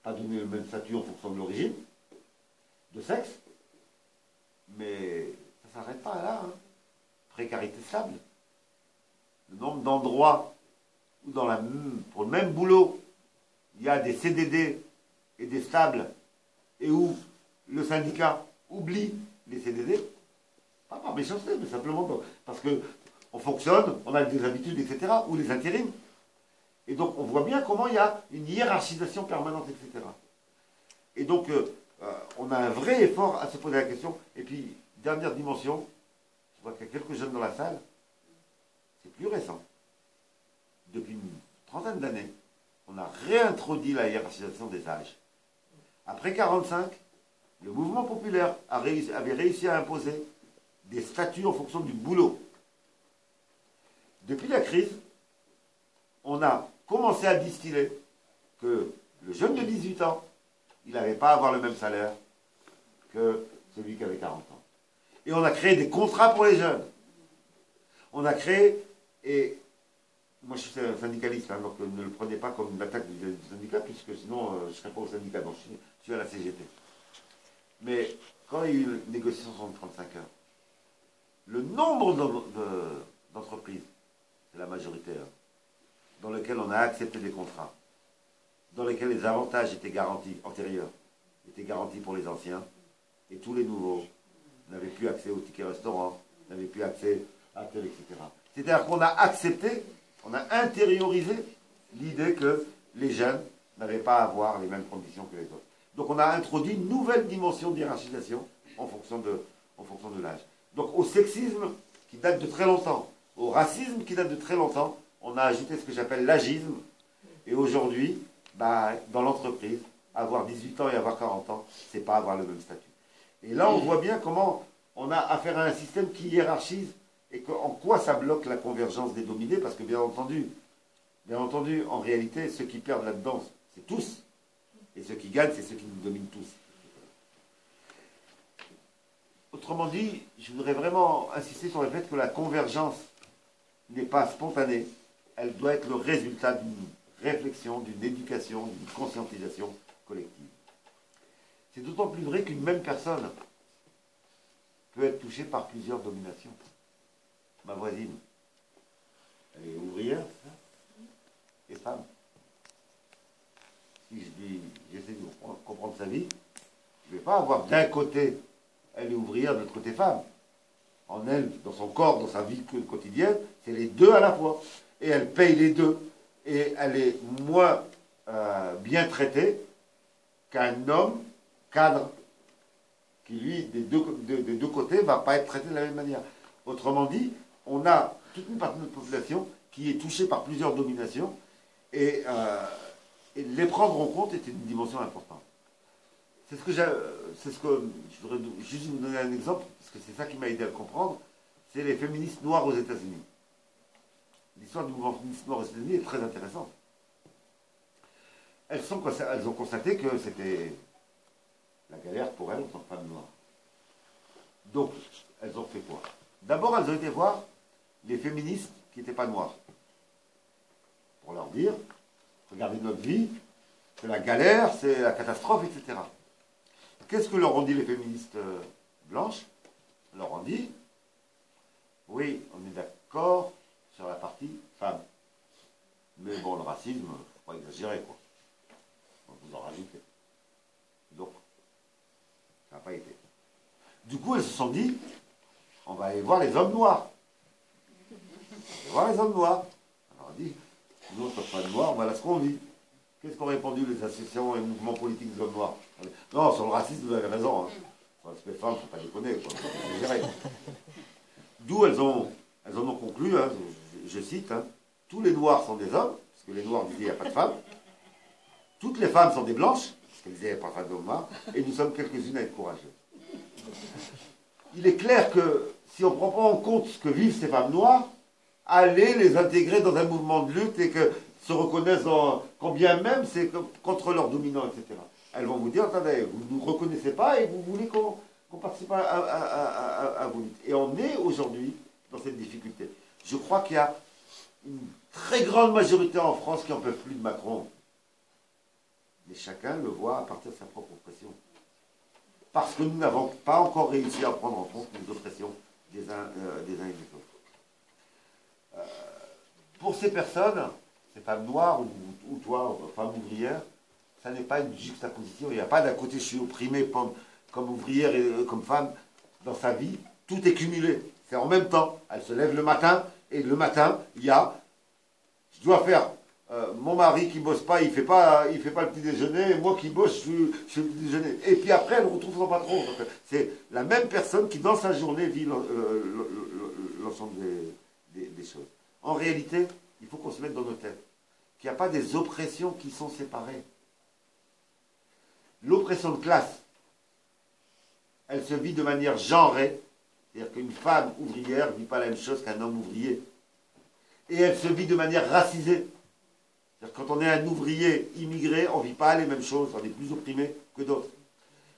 pas donner le même statut en fonction de l'origine, de sexe. Mais ça ne s'arrête pas là. Hein. Précarité stable. Le nombre d'endroits où pour le même boulot, il y a des CDD et des stables, et où le syndicat oublie les CDD, pas par méchanceté, mais simplement parce qu'on fonctionne, on a des habitudes, etc., ou les intérims. Et donc on voit bien comment il y a une hiérarchisation permanente, etc. Et donc on a un vrai effort à se poser la question. Et puis, dernière dimension, je vois qu'il y a quelques jeunes dans la salle, c'est plus récent. Depuis une trentaine d'années, on a réintroduit la hiérarchisation des âges. Après 1945, le mouvement populaire avait réussi à imposer des statuts en fonction du boulot. Depuis la crise, on a commencé à distiller que le jeune de 18 ans, il n'avait pas à avoir le même salaire que celui qui avait 40 ans. Et on a créé des contrats pour les jeunes. On a créé, et moi je suis un syndicaliste, hein, donc ne le prenez pas comme une attaque du syndicat, puisque sinon je ne serais pas au syndicat, donc je suis à la CGT. Mais quand il y a eu une négociation sur 35 heures, le nombre d'entreprises, c'est la majorité, hein, dans lesquelles on a accepté des contrats, dans lesquels les avantages étaient garantis, antérieurs, étaient garantis pour les anciens, et tous les nouveaux n'avaient plus accès au ticket restaurant, n'avaient plus accès à tel, etc. C'est-à-dire qu'on a accepté, on a intériorisé l'idée que les jeunes n'avaient pas à avoir les mêmes conditions que les autres. Donc on a introduit une nouvelle dimension d'hiérarchisation en fonction de l'âge. Donc au sexisme, qui date de très longtemps, au racisme, qui date de très longtemps, on a ajouté ce que j'appelle l'agisme. Et aujourd'hui, dans l'entreprise, avoir 18 ans et avoir 40 ans, c'est pas avoir le même statut. Et là, on voit bien comment on a affaire à un système qui hiérarchise et en quoi ça bloque la convergence des dominés, parce que bien entendu, en réalité, ceux qui perdent là-dedans, c'est tous. Et ceux qui gagnent, c'est ceux qui nous dominent tous. Autrement dit, je voudrais vraiment insister sur le fait que la convergence n'est pas spontanée. Elle doit être le résultat d'une réflexion, d'une éducation, d'une conscientisation collective. C'est d'autant plus vrai qu'une même personne peut être touchée par plusieurs dominations. Ma voisine, elle est ouvrière, et femme. Si j'essaie de comprendre sa vie, je ne vais pas avoir d'un côté, elle est ouvrière, de l'autre côté femme. En elle, dans son corps, dans sa vie quotidienne, c'est les deux à la fois. Et elle paye les deux. Et elle est moins bien traitée qu'un homme cadre, qui lui, des deux côtés, ne va pas être traité de la même manière. Autrement dit, on a toute une partie de notre population qui est touchée par plusieurs dominations, et les prendre en compte est une dimension importante. C'est ce que je voudrais juste vous donner un exemple, parce que c'est ça qui m'a aidé à le comprendre, c'est les féministes noires aux États-Unis. L'histoire du mouvement féministe noir aux États-Unis est très intéressante. Elles ont constaté que c'était la galère pour elles en tant que femmes noires. Donc, elles ont fait quoi? D'abord, elles ont été voir les féministes qui n'étaient pas noirs, pour leur dire, regardez notre vie, c'est la galère, c'est la catastrophe, etc. Qu'est-ce que leur ont dit les féministes blanches? Elles leur ont dit, oui, on est d'accord sur la partie femme. Mais bon, le racisme, il ne faut pas exagérer, quoi. On vous en rajoutez. Donc, ça n'a pas été. Du coup, elles se sont dit, on va aller voir les hommes noirs. On va voir les hommes noirs. Alors on dit, nous, on ne pas de noirs, voilà ce qu'on vit. Qu'est-ce qu'ont répondu les associations et mouvements politiques des hommes noirs? Non, sur le racisme, vous avez raison. Hein. Sur l'aspect femme, il ne faut pas déconner. D'où elles en ont conclu, hein, je cite, hein, tous les noirs sont des hommes, parce que les noirs disaient il n'y a pas de femmes. Toutes les femmes sont des blanches, parce qu'elles disaient il n'y a pas de femmes noirs. Et nous sommes quelques-unes à être courageux. Il est clair que si on ne prend pas en compte ce que vivent ces femmes noires, aller les intégrer dans un mouvement de lutte et que se reconnaissent quand bien même c'est contre leurs dominants, etc. Elles vont vous dire, attendez, vous ne nous reconnaissez pas et vous voulez qu'on participe à vos luttes. Et on est aujourd'hui dans cette difficulté. Je crois qu'il y a une très grande majorité en France qui n'en peuvent plus de Macron. Mais chacun le voit à partir de sa propre oppression. Parce que nous n'avons pas encore réussi à prendre en compte les oppressions des uns et des autres. Pour ces personnes, ces femmes noires ou toi, femmes ouvrières, ça n'est pas une juxtaposition. Il n'y a pas d'un côté je suis opprimé comme ouvrière et comme femme dans sa vie. Tout est cumulé. C'est en même temps. Elle se lève le matin et le matin, il y a je dois faire mon mari qui ne bosse pas, il fait pas le petit déjeuner, et moi qui bosse, je fais le petit déjeuner. Et puis après, elle retrouve son patron. C'est la même personne qui, dans sa journée, vit l'ensemble des choses. En réalité, il faut qu'on se mette dans nos têtes qu'il n'y a pas des oppressions qui sont séparées. L'oppression de classe, elle se vit de manière genrée, c'est-à-dire qu'une femme ouvrière ne vit pas la même chose qu'un homme ouvrier. Et elle se vit de manière racisée. Quand on est un ouvrier immigré, on ne vit pas les mêmes choses, on est plus opprimé que d'autres.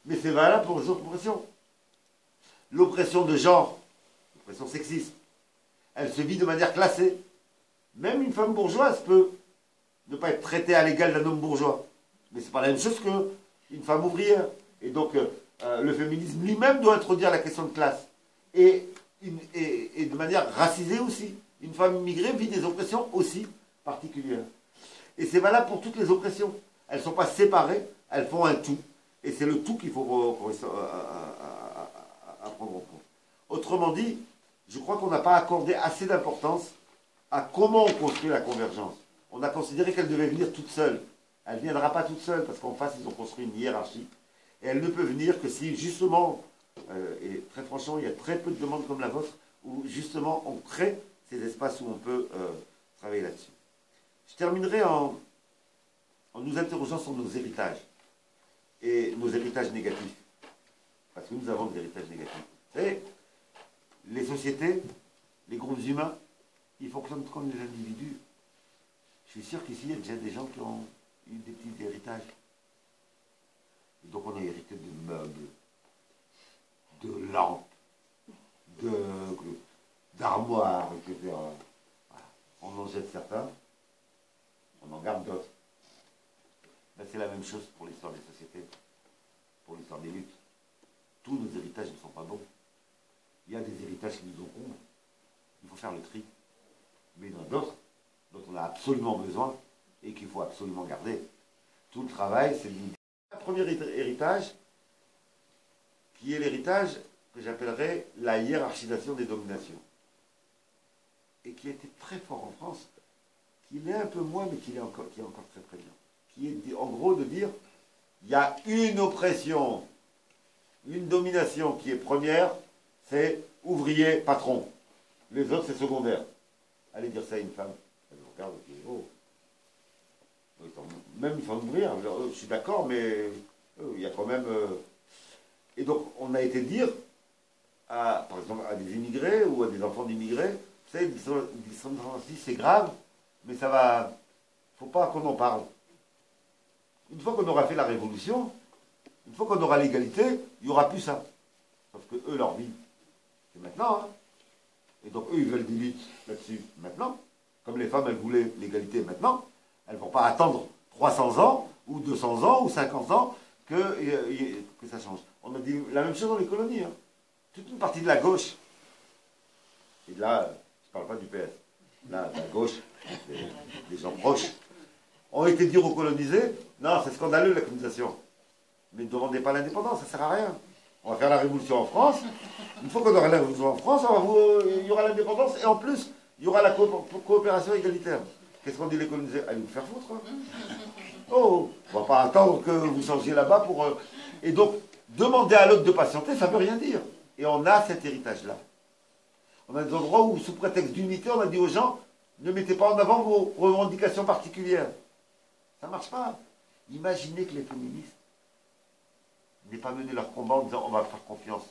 Mais c'est valable pour les autres oppressions. L'oppression de genre, l'oppression sexiste, elle se vit de manière classée. Même une femme bourgeoise peut ne pas être traitée à l'égal d'un homme bourgeois. Mais ce n'est pas la même chose qu'une femme ouvrière. Et donc, le féminisme lui-même doit introduire la question de classe. Et de manière racisée aussi. Une femme immigrée vit des oppressions aussi particulières. Et c'est valable pour toutes les oppressions. Elles ne sont pas séparées, elles font un tout. Et c'est le tout qu'il faut à prendre en compte. Autrement dit, je crois qu'on n'a pas accordé assez d'importance à comment on construit la convergence. On a considéré qu'elle devait venir toute seule. Elle ne viendra pas toute seule, parce qu'en face, ils ont construit une hiérarchie. Et elle ne peut venir que si, justement, et très franchement, il y a très peu de demandes comme la vôtre, où justement, on crée ces espaces où on peut travailler là-dessus. Je terminerai en nous interrogeant sur nos héritages, et nos héritages négatifs. Parce que nous avons des héritages négatifs. Vous savez, les sociétés, les groupes humains, ils fonctionnent comme les individus. Je suis sûr qu'ici, il y a déjà des gens qui ont eu des petits héritages. Et donc on a hérité de meubles, de lampes, d'armoires, etc. Voilà. On en jette certains, on en garde d'autres. Ben, c'est la même chose pour l'histoire des sociétés, pour l'histoire des luttes. Tous nos héritages ne sont pas bons. Il y a des héritages qui nous encombrent. Il faut faire le tri. Mais il y en a d'autres dont on a absolument besoin et qu'il faut absolument garder. Tout le travail, c'est le premier héritage, qui est l'héritage que j'appellerais la hiérarchisation des dominations. Et qui a été très fort en France, qui l'est un peu moins, mais qui est encore très présent. Qui est en gros de dire, il y a une oppression, une domination qui est première, c'est ouvrier, patron. Les autres, c'est secondaire. Allez dire ça à une femme. Elle vous regarde et dit, oh. Même une femme ouvrière, je suis d'accord, mais il y a quand même... Et donc, on a été dire, par exemple, à des immigrés ou à des enfants d'immigrés, vous savez, c'est grave, mais ça va... Il ne faut pas qu'on en parle. Une fois qu'on aura fait la révolution, une fois qu'on aura l'égalité, il n'y aura plus ça. Sauf que eux, leur vie, c'est maintenant. Hein. Et donc, eux, ils veulent des luttes là-dessus maintenant. Comme les femmes, elles voulaient l'égalité maintenant. Elles ne vont pas attendre 300 ans, ou 200 ans, ou 50 ans, que ça change. On a dit la même chose dans les colonies. Hein. Toute une partie de la gauche, et là, je ne parle pas du PS, là, la gauche, des gens proches, ont été dire aux colonisés, non, c'est scandaleux la colonisation. Mais ne demandez pas l'indépendance, ça ne sert à rien. On va faire la révolution en France. Une fois qu'on aura la révolution en France, il y aura l'indépendance, et en plus, il y aura la coopération égalitaire. Qu'est-ce qu'on dit les colonisés? Allez vous faire foutre. Hein. Oh, on va pas attendre que vous changiez là-bas pour... Et donc, demander à l'autre de patienter, ça ne veut rien dire. Et on a cet héritage-là. On a des endroits où, sous prétexte d'unité, on a dit aux gens, ne mettez pas en avant vos revendications particulières. Ça ne marche pas. Imaginez que les féministes n'aient pas mené leur combat en disant, on va faire confiance